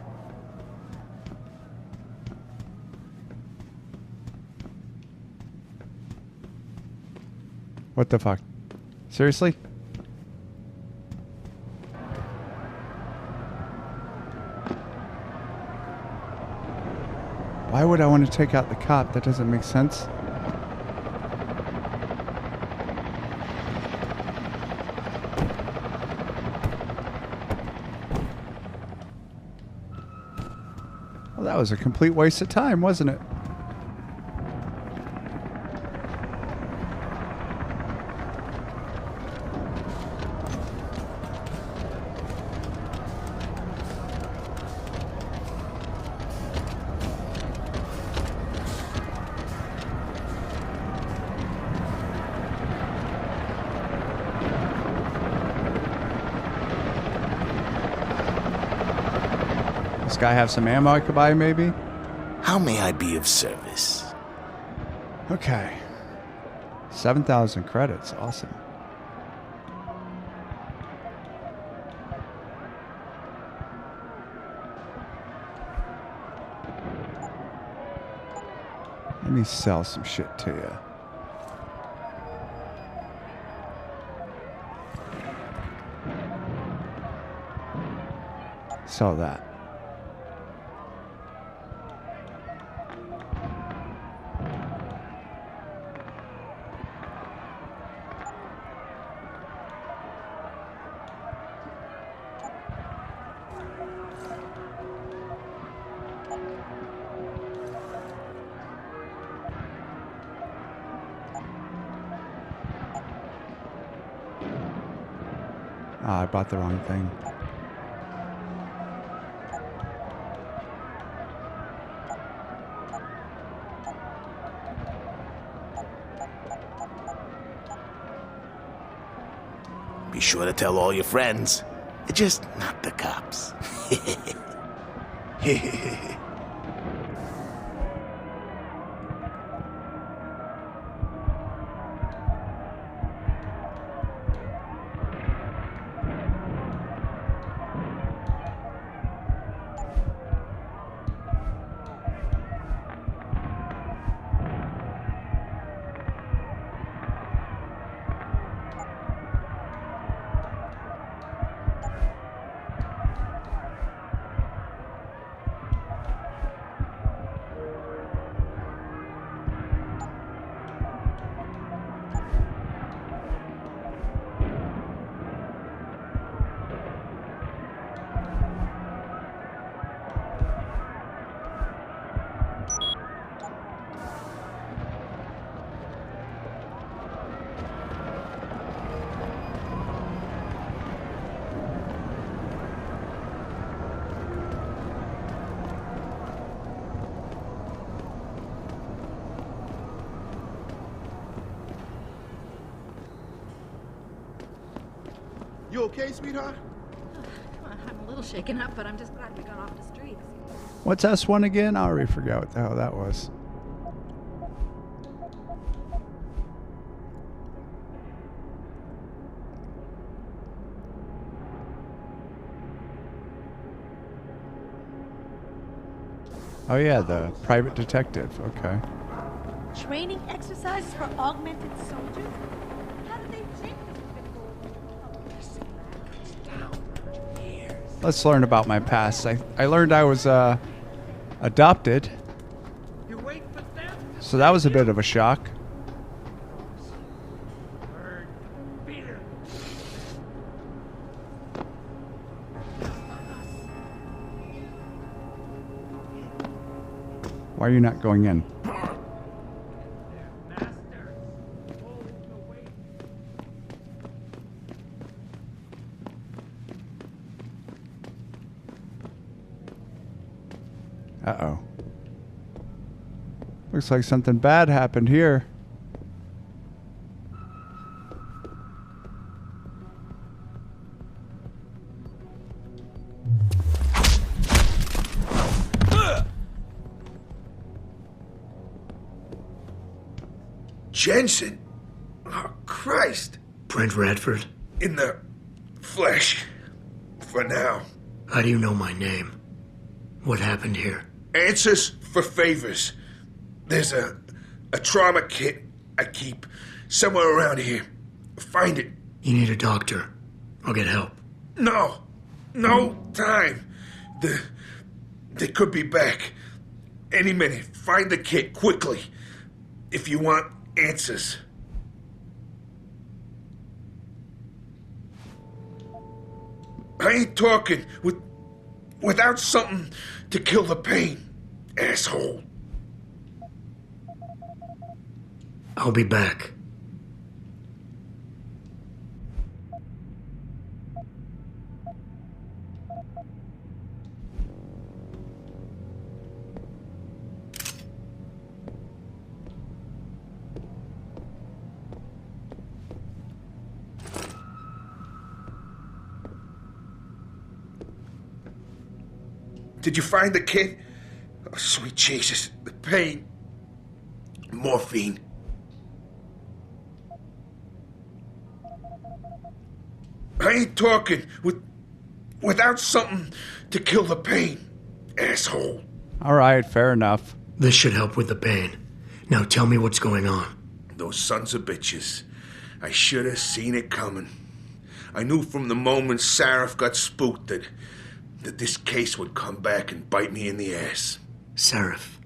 What the fuck? Seriously? Why would I want to take out the cop? That doesn't make sense. Well, that was a complete waste of time, wasn't it? This guy have some ammo I could buy, maybe? How may I be of service? Okay. 7,000 credits. Awesome. Let me sell some shit to you. Sell that. Ah, I bought the wrong thing. Be sure to tell all your friends. Just not the cops. You okay, sweetheart? I'm a little shaken up, but I'm just glad we got off the streets. What's S1 again? I already forgot what the hell that was. Oh yeah, the private detective. Okay. Training exercises for augmented soldiers? How did they change Let's learn about my past. I learned I was adopted. So that was a bit of a shock. Why are you not going in? Uh-oh. Looks like something bad happened here. Jensen? Oh, Christ. Brent Radford? In the flesh. For now. How do you know my name? What happened here? Answers for favors. There's a trauma kit I keep somewhere around here. Find it. You need a doctor. I'll get help. No. No time. They could be back. Any minute. Find the kit quickly. If you want answers. I ain't talking without something to kill the pain, asshole. I'll be back. Did you find the kid? Oh, sweet Jesus. The pain. Morphine. I ain't talking without something to kill the pain, asshole. All right, fair enough. This should help with the pain. Now tell me what's going on. Those sons of bitches. I should have seen it coming. I knew from the moment Sarif got spooked that this case would come back and bite me in the ass. Sarif.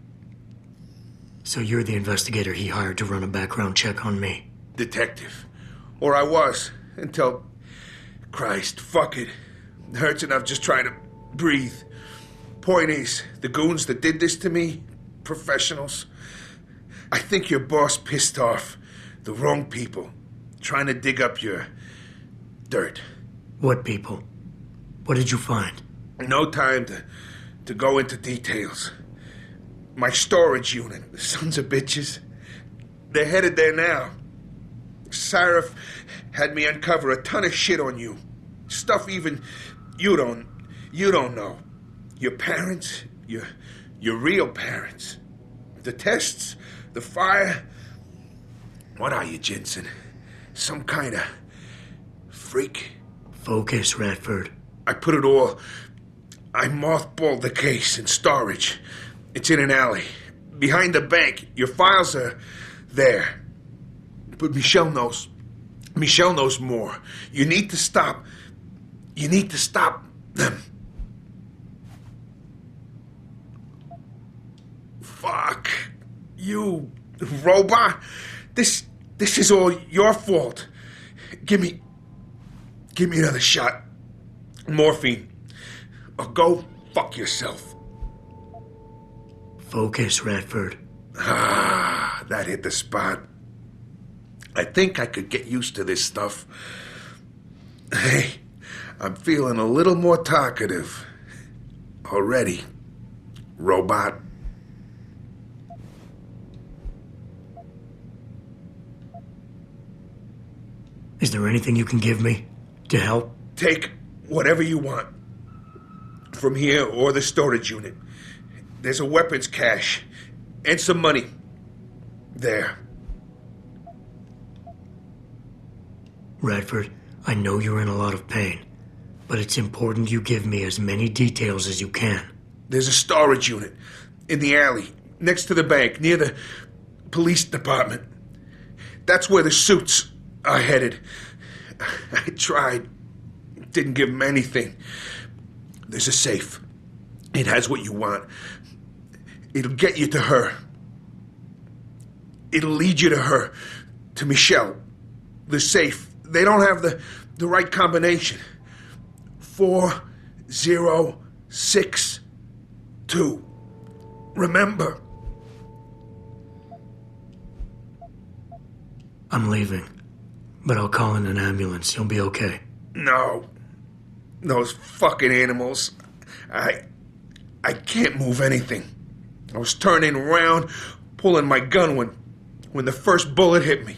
So you're the investigator he hired to run a background check on me? Detective. Or I was, until... Christ, fuck it. It hurts enough just trying to breathe. Point is, the goons that did this to me, professionals, I think your boss pissed off the wrong people, trying to dig up your dirt. What people? What did you find? No time to go into details. My storage unit, the sons of bitches, they're headed there now. Sarif had me uncover a ton of shit on you. Stuff even you don't You don't know. Your parents, your real parents. The tests, the fire. What are you, Jensen? Some kind of freak? Focus, Radford. I mothballed the case in storage. It's in an alley. Behind the bank. Your files are there. But Michelle knows. Michelle knows more. You need to stop. You need to stop them. Fuck. You robot. This is all your fault. Give me another shot. Morphine. Or go fuck yourself. Focus, Radford. Ah, that hit the spot. I think I could get used to this stuff. Hey, I'm feeling a little more talkative. Already. Robot. Is there anything you can give me to help? Take whatever you want. From here or the storage unit. There's a weapons cache. And some money. There. Radford, I know you're in a lot of pain, but it's important you give me as many details as you can. There's a storage unit in the alley, next to the bank, near the police department. That's where the suits are headed. I tried. Didn't give them anything. There's a safe. It has what you want. It'll get you to her. It'll lead you to her. To Michelle. The safe. They don't have the right combination. 4062. Remember. I'm leaving, but I'll call in an ambulance. You'll be okay. No. Those fucking animals. I can't move anything. I was turning around, pulling my gun when the first bullet hit me.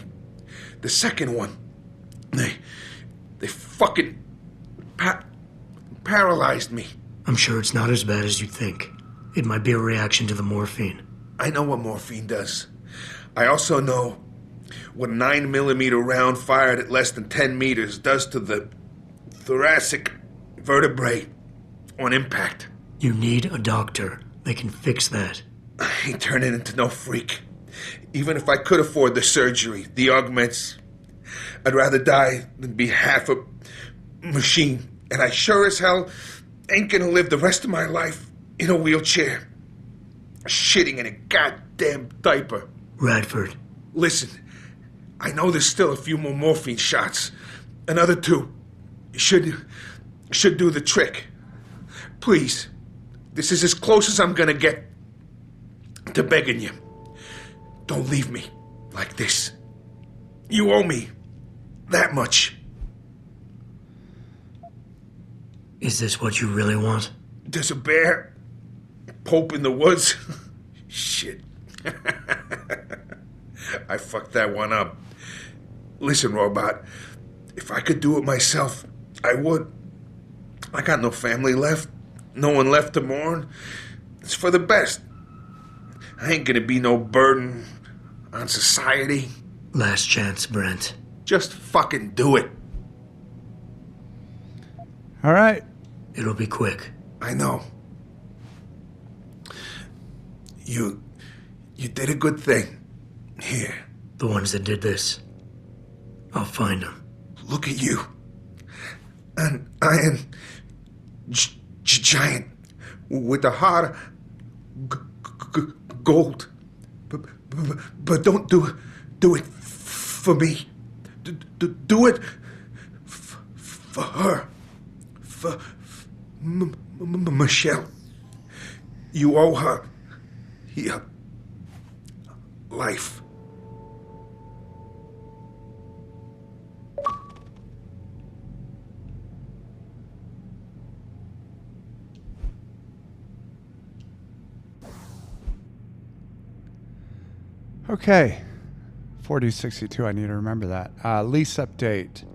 The second one, they fucking paralyzed me. I'm sure it's not as bad as you think. It might be a reaction to the morphine. I know what morphine does. I also know what a 9mm round fired at less than 10 meters does to the thoracic vertebrae on impact. You need a doctor. They can fix that. I ain't turning into no freak. Even if I could afford the surgery, the augments, I'd rather die than be half a machine. And I sure as hell ain't gonna live the rest of my life in a wheelchair, shitting in a goddamn diaper. Radford. Listen, I know there's still a few more morphine shots. Another 2 should do the trick. Please, this is as close as I'm gonna get to begging you. Don't leave me like this. You owe me that much. Is this what you really want? There's a bear, Pope in the woods. Shit. I fucked that one up. Listen, robot, if I could do it myself, I would. I got no family left, no one left to mourn. It's for the best. I ain't gonna be no burden on society. Last chance, Brent. Just fucking do it. All right. It'll be quick. I know. You did a good thing. Here. The ones that did this. I'll find them. Look at you. An iron giant with a heart of gold. But don't do it for me. Do it for her. For Michelle. You owe her your life. Okay. 4062, I need to remember that. Lease update.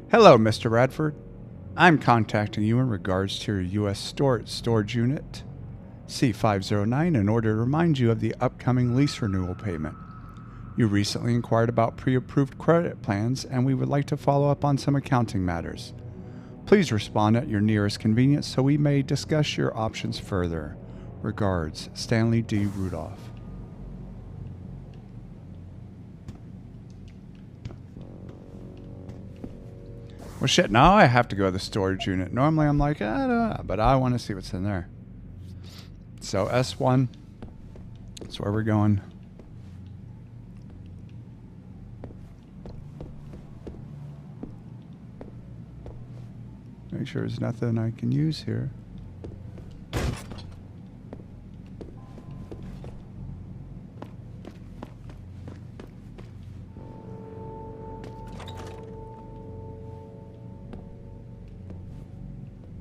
Hello, Mr. Radford. I'm contacting you in regards to your U.S. storage unit C509 in order to remind you of the upcoming lease renewal payment. You recently inquired about pre-approved credit plans, and we would like to follow up on some accounting matters. Please respond at your nearest convenience so we may discuss your options further. Regards, Stanley D. Rudolph. Well, shit, now I have to go to the storage unit. Normally I'm like, I don't know, but I want to see what's in there. So S1, that's where we're going. Make sure there's nothing I can use here.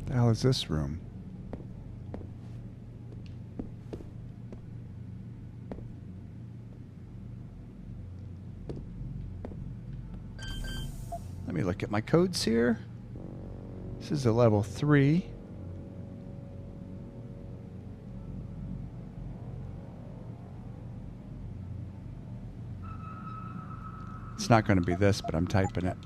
The hell is this room? Let me look at my codes here. This is a level 3. It's not going to be this, but I'm typing it.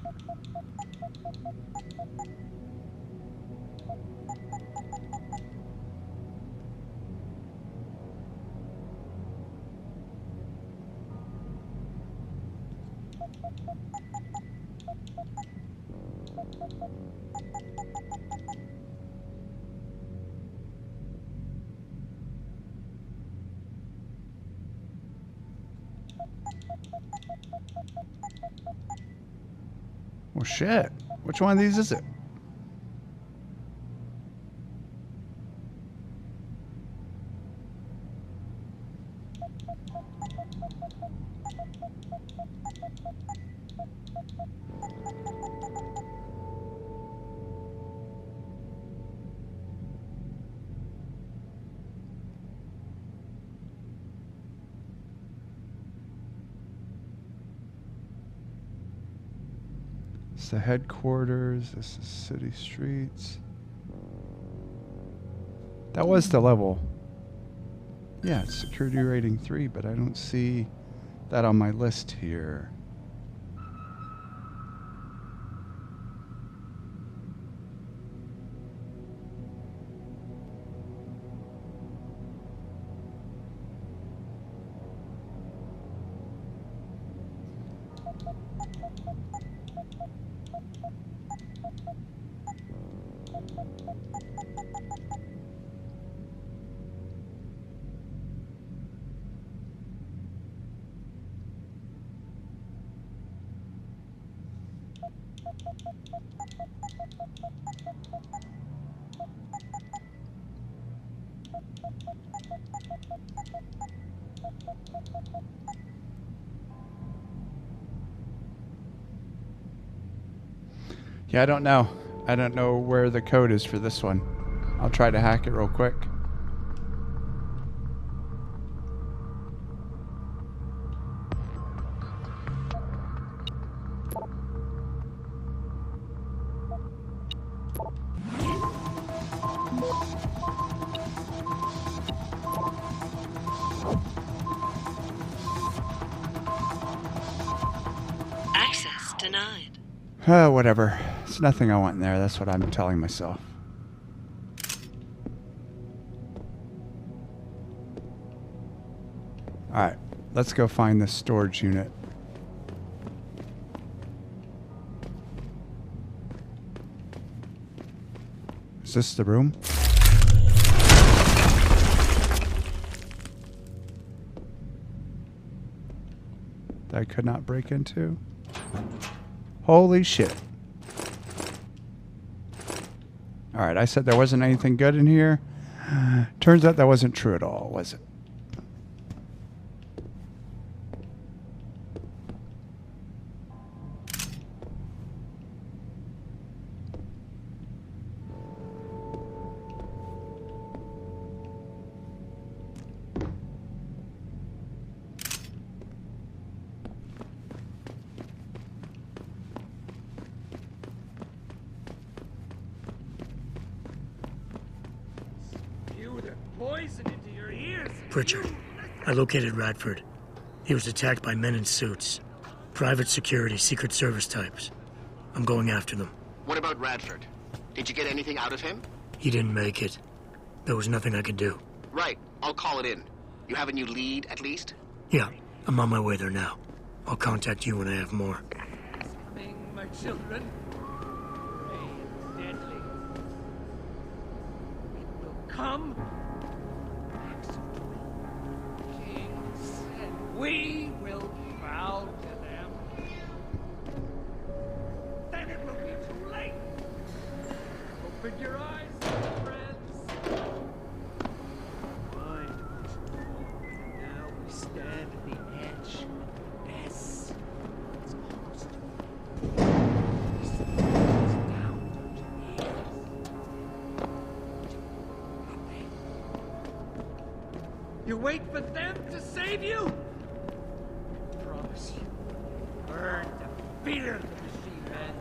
Well, shit. Which one of these is it? The headquarters. This is city streets. That was the level. Yeah, it's security rating 3, but I don't see that on my list here. Yeah, I don't know. I don't know where the code is for this one. I'll try to hack it real quick. Access denied. Whatever. It's nothing I want in there. That's what I'm telling myself. Alright. Let's go find this storage unit. Is this the room? That I could not break into? Holy shit. Alright, I said there wasn't anything good in here. Turns out that wasn't true at all, was it? poison into your ears. Pritchard, I located Radford. He was attacked by men in suits. Private security, Secret Service types. I'm going after them. What about Radford? Did you get anything out of him? He didn't make it. There was nothing I could do. Right. I'll call it in. You have a new lead, at least? Yeah, I'm on my way there now. I'll contact you when I have more. Coming, my children. Rain deadly. It will come. Kings, and we will bow to them. Then it will be too late. Open your eyes, friends. Mind control. Now we stand at the edge. Yes. It's almost you wait for them to save you? I promise you. Learn to fear the machine men.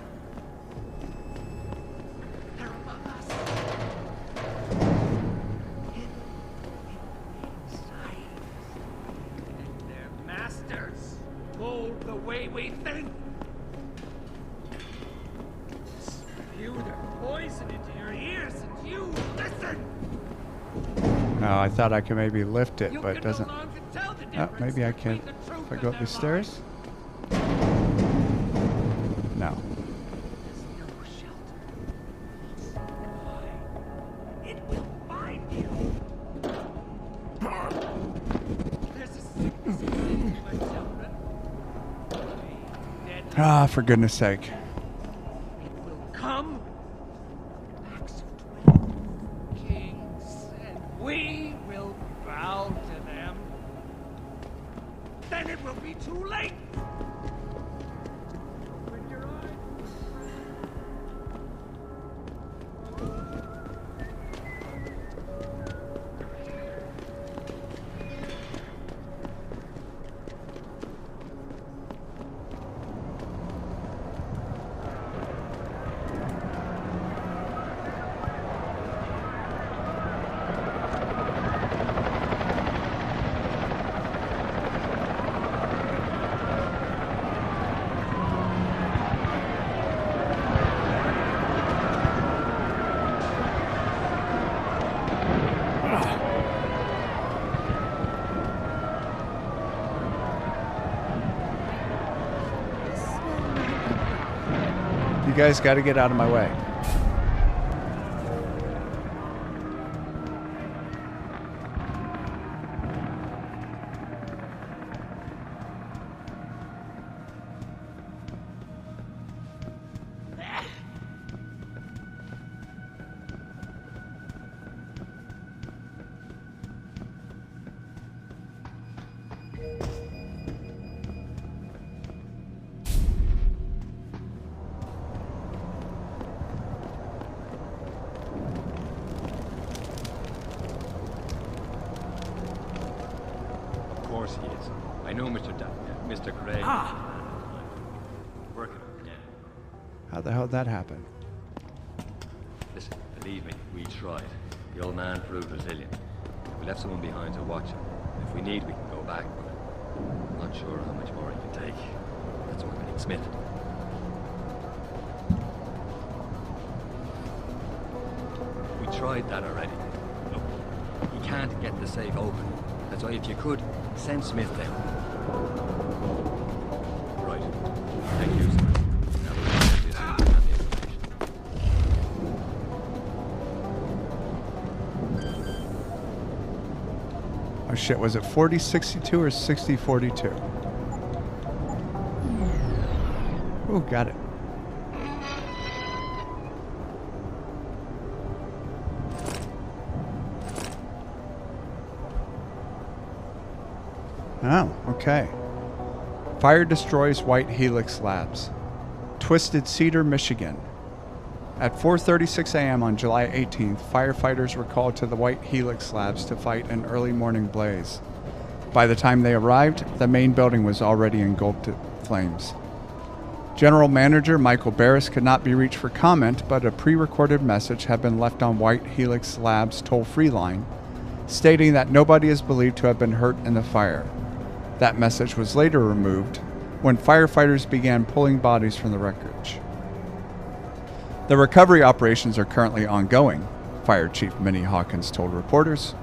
They're among us. Inside. And their masters mold the way we think. Spew their poison into your ears and you listen. Oh, I thought I could maybe lift it, but it doesn't. Oh, maybe I can. If I go up the stairs? No. It will find you. There's a sickness in you, my children. Ah, for goodness sake. It will come. Backs of 20 kings, and we will bow to them. Then it will be too late. Open your eyes. You guys got to get out of my way. Of course he is. I know Mr. Gray. Working on it, yeah. How the hell did that happen? Listen, believe me, we tried. The old man proved resilient. We left someone behind to watch him. If we need, we can go back, but I'm not sure how much more he can take. That's why we need Smith. We tried that already. Look, he can't get the safe open. That's why if you could, send Smith down. Right. Thank you, sir. Now we'll get this and the information. Oh shit, was it 40-62 or 60-42? Ooh, got it. Oh, okay. Fire destroys White Helix Labs. Twisted Cedar, Michigan. At 4:36 a.m. on July 18th, firefighters were called to the White Helix Labs to fight an early morning blaze. By the time they arrived, the main building was already engulfed in flames. General Manager Michael Barris could not be reached for comment, but a pre-recorded message had been left on White Helix Labs' toll-free line stating that nobody is believed to have been hurt in the fire. That message was later removed when firefighters began pulling bodies from the wreckage. The recovery operations are currently ongoing, Fire Chief Minnie Hawkins told reporters,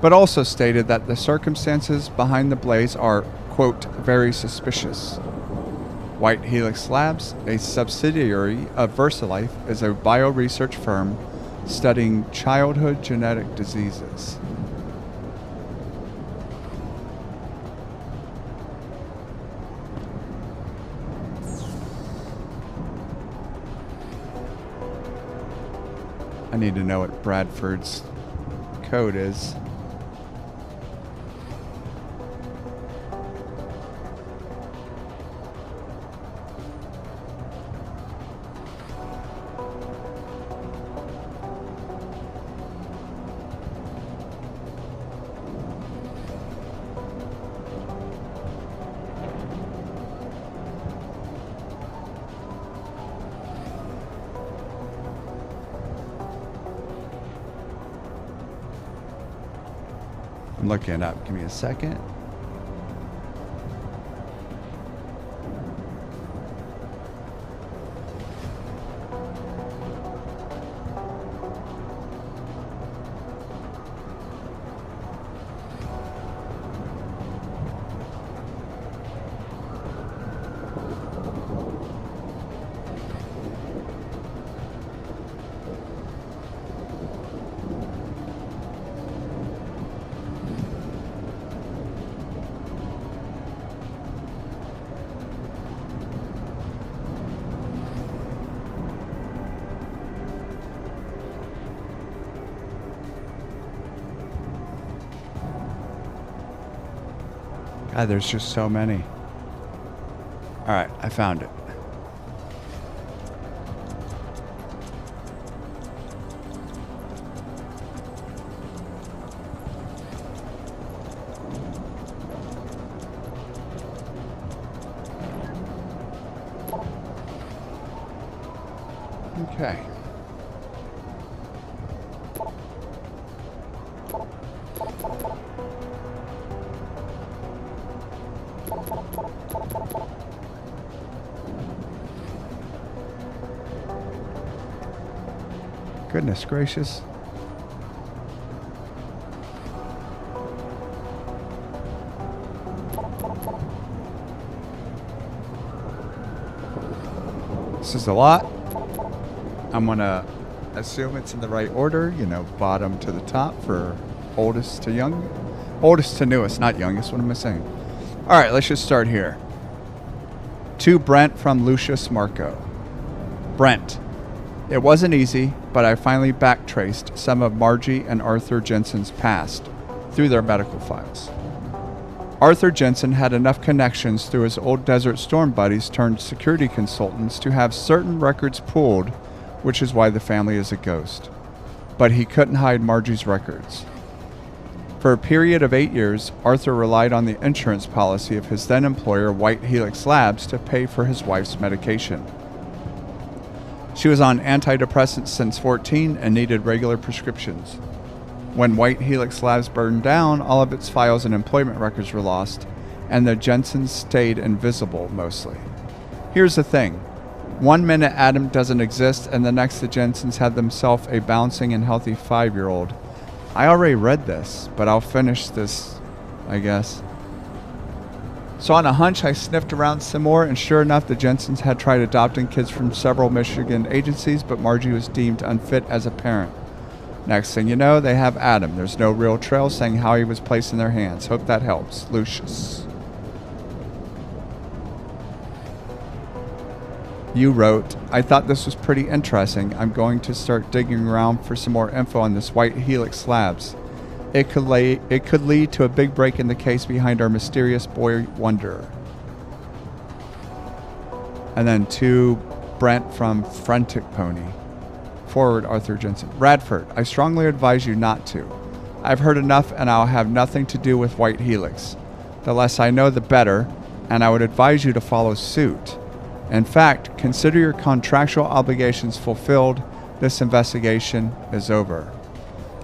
but also stated that the circumstances behind the blaze are, quote, very suspicious. White Helix Labs, a subsidiary of VersaLife, is a bioresearch firm studying childhood genetic diseases. I need to know what Bradford's code is. I'm looking it up. Give me a second. God, there's just so many. All right, I found it. Okay. Goodness gracious. This is a lot. I'm gonna assume it's in the right order, you know, bottom to the top for oldest to young. Oldest to newest, not youngest. What am I saying? All right, let's just start here. To Brent from Lucius Marco. Brent. It wasn't easy, but I finally backtraced some of Margie and Arthur Jensen's past through their medical files. Arthur Jensen had enough connections through his old Desert Storm buddies turned security consultants to have certain records pulled, which is why the family is a ghost. But he couldn't hide Margie's records. For a period of 8 years, Arthur relied on the insurance policy of his then employer, White Helix Labs, to pay for his wife's medication. She was on antidepressants since 14 and needed regular prescriptions. When White Helix Labs burned down, all of its files and employment records were lost, and the Jensens stayed invisible mostly. Here's the thing. 1 minute Adam doesn't exist, and the next the Jensens had themselves a bouncing and healthy 5-year-old. I already read this, but I'll finish this, I guess. So on a hunch, I sniffed around some more, and sure enough, the Jensens had tried adopting kids from several Michigan agencies, but Margie was deemed unfit as a parent. Next thing you know, they have Adam. There's no real trail saying how he was placed in their hands. Hope that helps. Lucius. You wrote, I thought this was pretty interesting. I'm going to start digging around for some more info on this White Helix Labs. It could lead to a big break in the case behind our mysterious boy wonder. And then to Brent from Frantic Pony. Forward, Arthur Jensen. Radford, I strongly advise you not to. I've heard enough and I'll have nothing to do with White Helix. The less I know, the better, and I would advise you to follow suit. In fact, consider your contractual obligations fulfilled. This investigation is over.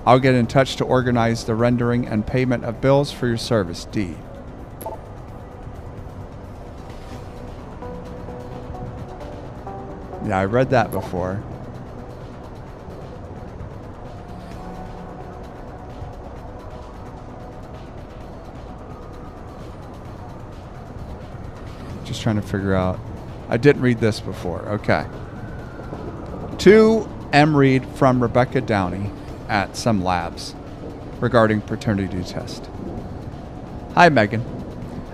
I'll get in touch to organize the rendering and payment of bills for your service, D. Yeah, I read that before. Just trying to figure out. I didn't read this before. Okay. To M. Reed from Rebecca Downey at some labs regarding paternity test. Hi, Megan.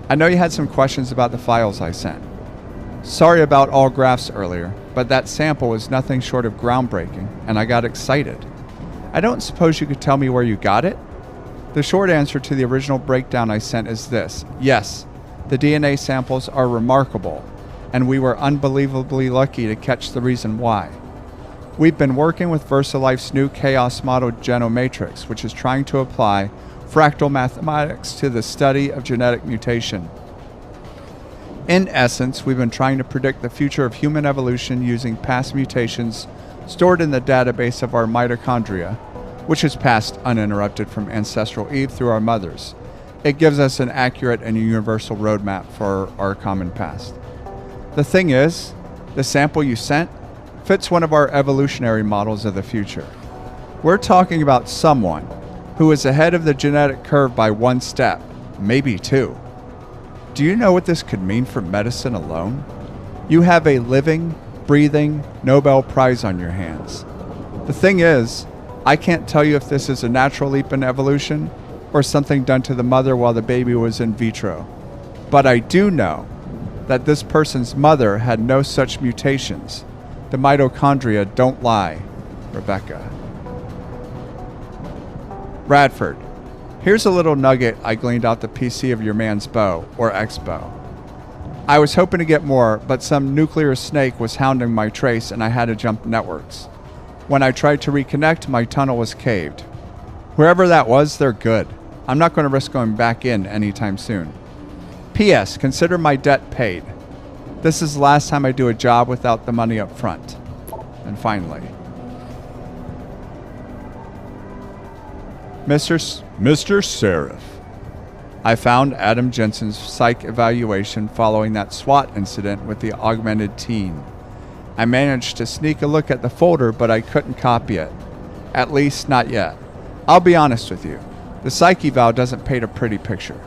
I know you had some questions about the files I sent. Sorry about all graphs earlier, but that sample was nothing short of groundbreaking, and I got excited. I don't suppose you could tell me where you got it? The short answer to the original breakdown I sent is this. Yes, the DNA samples are remarkable, and we were unbelievably lucky to catch the reason why. We've been working with VersaLife's new chaos model Genomatrix, which is trying to apply fractal mathematics to the study of genetic mutation. In essence, we've been trying to predict the future of human evolution using past mutations stored in the database of our mitochondria, which is passed uninterrupted from ancestral Eve through our mothers. It gives us an accurate and universal roadmap for our common past. The thing is, the sample you sent fits one of our evolutionary models of the future. We're talking about someone who is ahead of the genetic curve by one step, maybe two. Do you know what this could mean for medicine alone? You have a living, breathing Nobel Prize on your hands. The thing is, I can't tell you if this is a natural leap in evolution or something done to the mother while the baby was in vitro. But I do know that this person's mother had no such mutations. The mitochondria don't lie, Rebecca. Bradford, here's a little nugget I gleaned out the PC of your man's bow, or ex-bow. I was hoping to get more, but some nuclear snake was hounding my trace and I had to jump networks. When I tried to reconnect, my tunnel was caved. Whoever that was, they're good. I'm not going to risk going back in anytime soon. P.S. Consider my debt paid. This is the last time I do a job without the money up front. And finally, Mr. Seraph. I found Adam Jensen's psych evaluation following that SWAT incident with the augmented teen. I managed to sneak a look at the folder, but I couldn't copy it. At least, not yet. I'll be honest with you. The psych eval doesn't paint a pretty picture.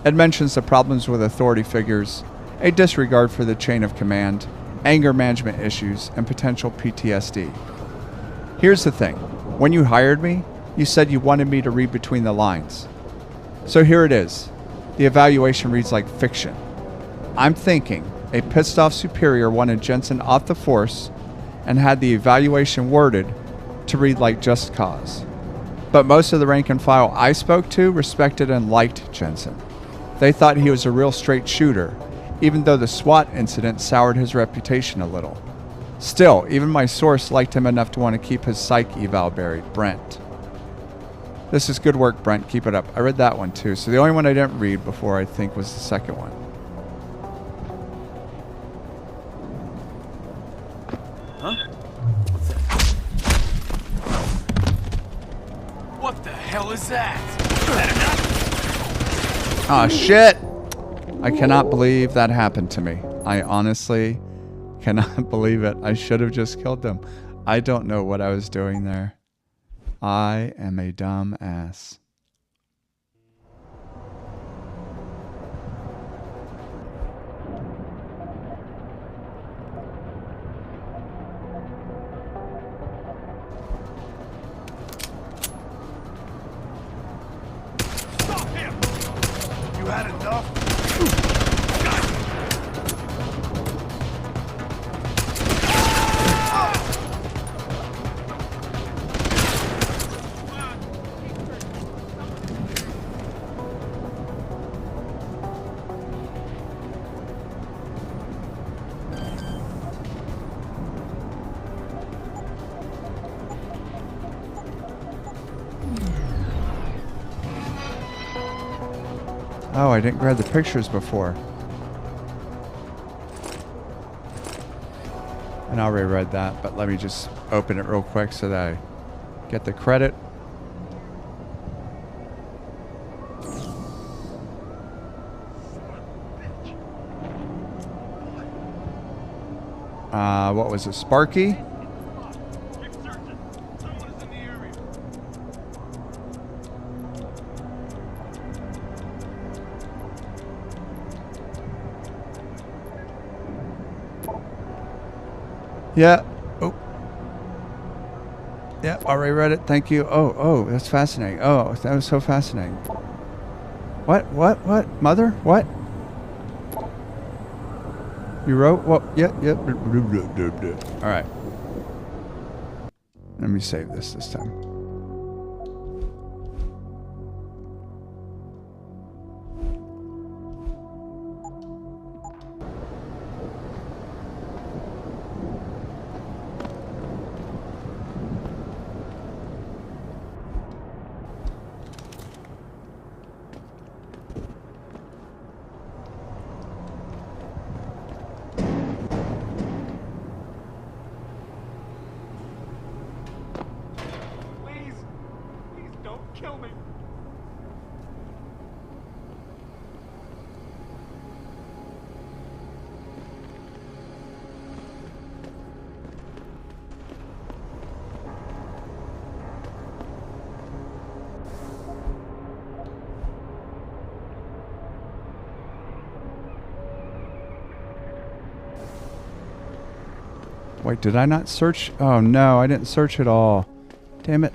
It mentions the problems with authority figures, a disregard for the chain of command, anger management issues, and potential PTSD. Here's the thing. When you hired me, you said you wanted me to read between the lines. So here it is. The evaluation reads like fiction. I'm thinking a pissed off superior wanted Jensen off the force and had the evaluation worded to read like just cause. But most of the rank and file I spoke to respected and liked Jensen. They thought he was a real straight shooter, even though the SWAT incident soured his reputation a little. Still, even my source liked him enough to want to keep his psych eval buried, Brent. This is good work, Brent. Keep it up. I read that one too. So the only one I didn't read before, I think, was the second one. Huh? What the hell is that? Ah, shit! I cannot believe that happened to me. I honestly cannot believe it. I should have just killed them. I don't know what I was doing there. I am a dumb ass. Stop him! You had enough? Oh, I didn't grab the pictures before. And I already read that, but let me just open it real quick so that I get the credit. What was it? Sparky? Yeah. Oh. Yeah, already read it. Thank you. Oh, that's fascinating. Oh, that was so fascinating. What? Mother? What? You wrote? What? Yep. All right. Let me save this time. Kill me. Wait, did I not search? Oh no, I didn't search at all. Damn it.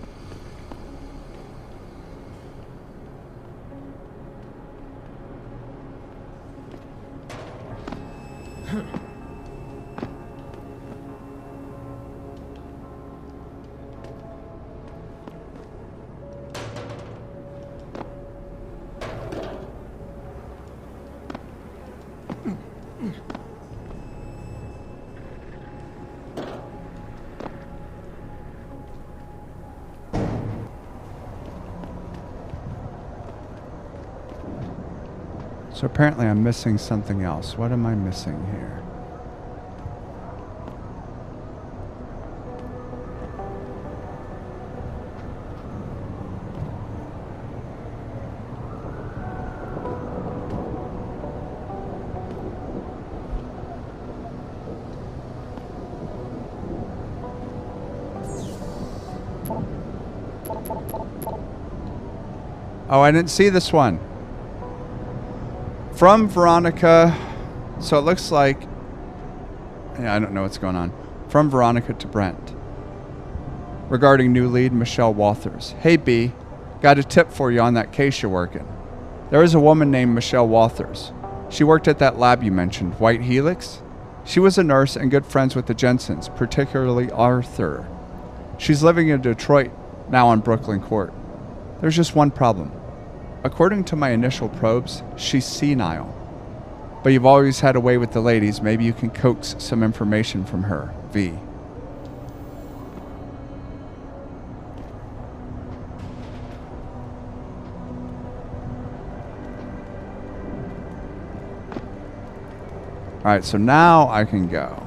So apparently I'm missing something else. What am I missing here? Oh, I didn't see this one. From Veronica, so it looks like, yeah, I don't know what's going on. From Veronica to Brent. Regarding new lead, Michelle Walters. Hey B, got a tip for you on that case you're working. There is a woman named Michelle Walters. She worked at that lab you mentioned, White Helix. She was a nurse and good friends with the Jensens, particularly Arthur. She's living in Detroit, now on Brooklyn Court. There's just one problem. According to my initial probes, she's senile. But you've always had a way with the ladies. Maybe you can coax some information from her, V. Alright, so now I can go.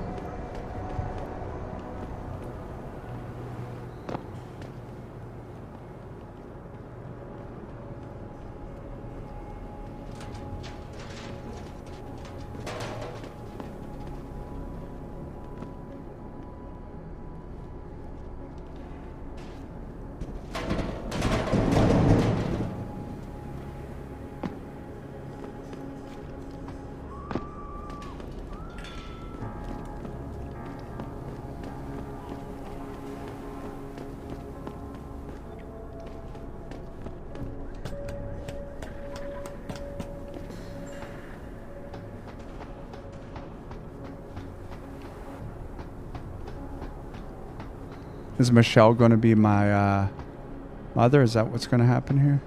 Is Michelle going to be my mother? Is that what's going to happen here?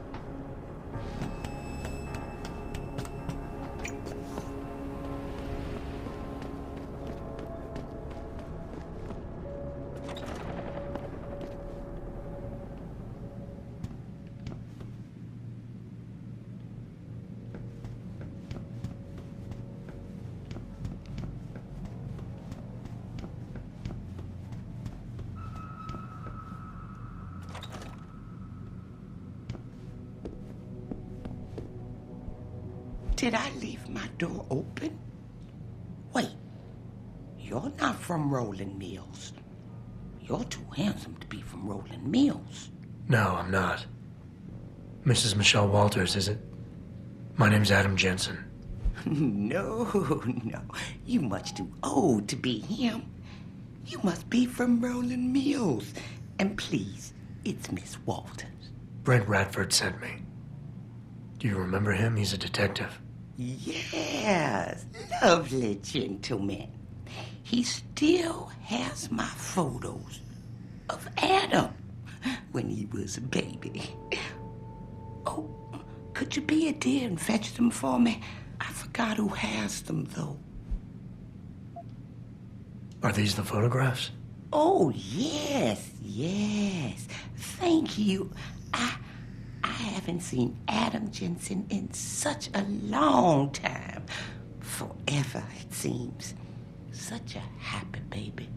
Did I leave my door open? Wait, You're not from Rolling Mills. You're too handsome to be from Rolling Mills. No, I'm not. Mrs. Michelle Walters, is it? My name's Adam Jensen. No. You much too old to be him. You must be from Rolling Mills. And please, it's Miss Walters. Brent Radford sent me. Do you remember him? He's a detective. Yes, lovely gentleman. He still has my photos of Adam when he was a baby. Oh, could you be a dear and fetch them for me? I forgot who has them, though. Are these the photographs? Oh, yes. Thank you. I haven't seen Adam Jensen in such a long time. Forever, it seems. Such a happy baby.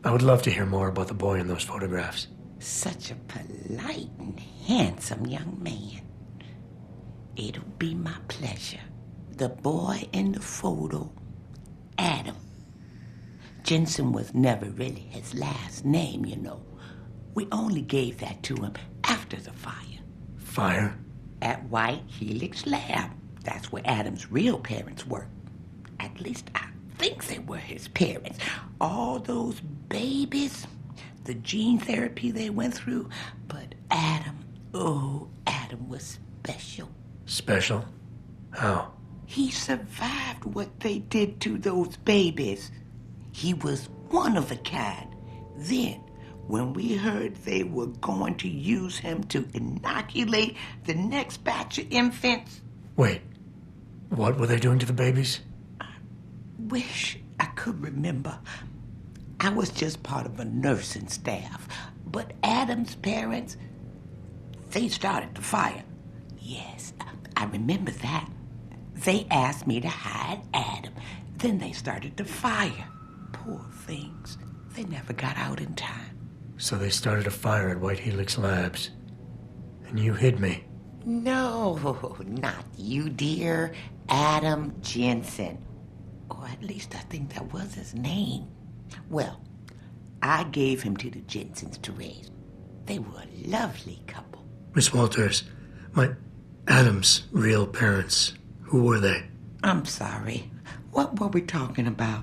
I would love to hear more about the boy in those photographs. Such a polite and handsome young man. It'll be my pleasure. The boy in the photo, Adam. Jensen was never really his last name, you know. We only gave that to him after the fire. Fire? At White Helix Lab. That's where Adam's real parents worked. At least I think they were his parents. All those babies, the gene therapy they went through. But Adam was special. Special? How? He survived what they did to those babies. He was one of a kind. Then, when we heard they were going to use him to inoculate the next batch of infants... Wait, what were they doing to the babies? Wish I could remember. I was just part of a nursing staff. But Adam's parents, they started the fire. Yes, I remember that. They asked me to hide Adam. Then they started the fire. Poor things. They never got out in time. So they started a fire at White Helix Labs. And you hid me. No, not you, dear. Adam Jensen. Or at least I think that was his name. Well, I gave him to the Jensens to raise. They were a lovely couple. Miss Walters, Adam's real parents, who were they? I'm sorry. What were we talking about?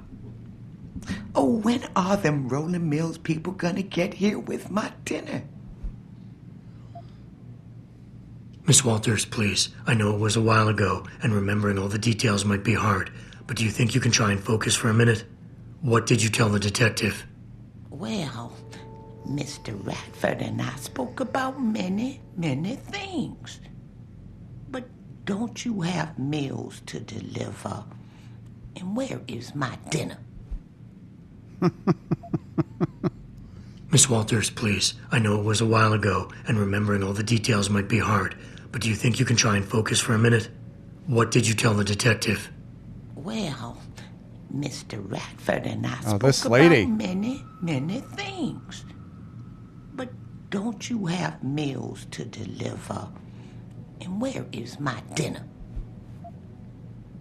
Oh, when are them Rolling Mills people gonna get here with my dinner? Miss Walters, please. I know it was a while ago, and remembering all the details might be hard, but do you think you can try and focus for a minute? What did you tell the detective? Well, Mr. Radford and I spoke about many things. But don't you have meals to deliver? And where is my dinner? Miss Walters, please. I know it was a while ago, and remembering all the details might be hard, but do you think you can try and focus for a minute? What did you tell the detective? Well, Mr. Radford and I spoke this lady. about many things. But don't you have meals to deliver? And where is my dinner?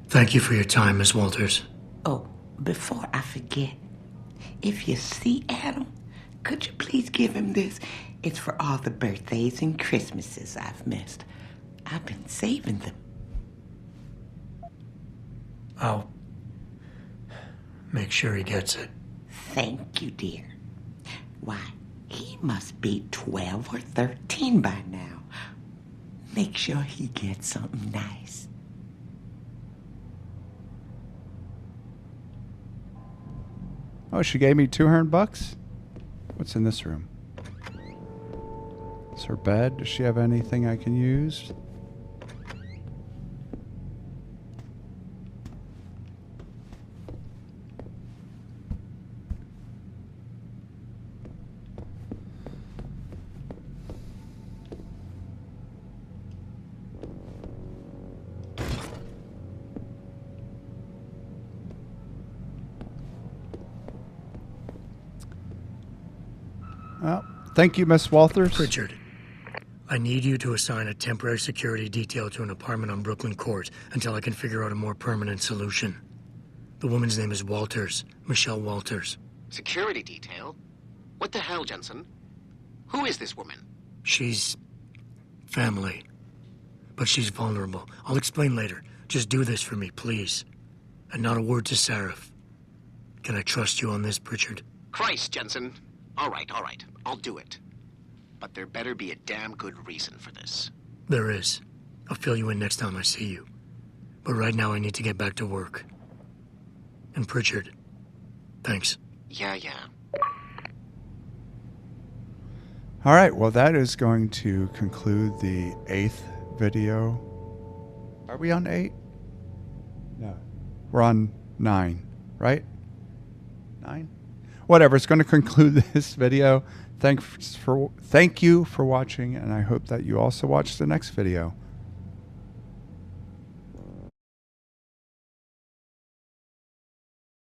Thank you for your time, Miss Walters. Oh, before I forget, if you see Adam, could you please give him this? It's for all the birthdays and Christmases I've missed. I've been saving them. I'll make sure he gets it. Thank you, dear. Why, he must be 12 or 13 by now. Make sure he gets something nice. Oh, she gave me $200? What's in this room? It's her bed. Does she have anything I can use? Well, thank you, Miss Walters. Pritchard, I need you to assign a temporary security detail to an apartment on Brooklyn Court until I can figure out a more permanent solution. The woman's name is Walters, Michelle Walters. Security detail? What the hell, Jensen? Who is this woman? She's family. But she's vulnerable. I'll explain later. Just do this for me, please. And not a word to Sarif. Can I trust you on this, Pritchard? Christ, Jensen. All right. I'll do it. But there better be a damn good reason for this. There is. I'll fill you in next time I see you. But right now I need to get back to work. And Pritchard, thanks. Yeah. All right, well, that is going to conclude the 8th video. Are we on 8? No. We're on 9, right? 9? Whatever, it's going to conclude this video. Thank you for watching, and I hope that you also watch the next video.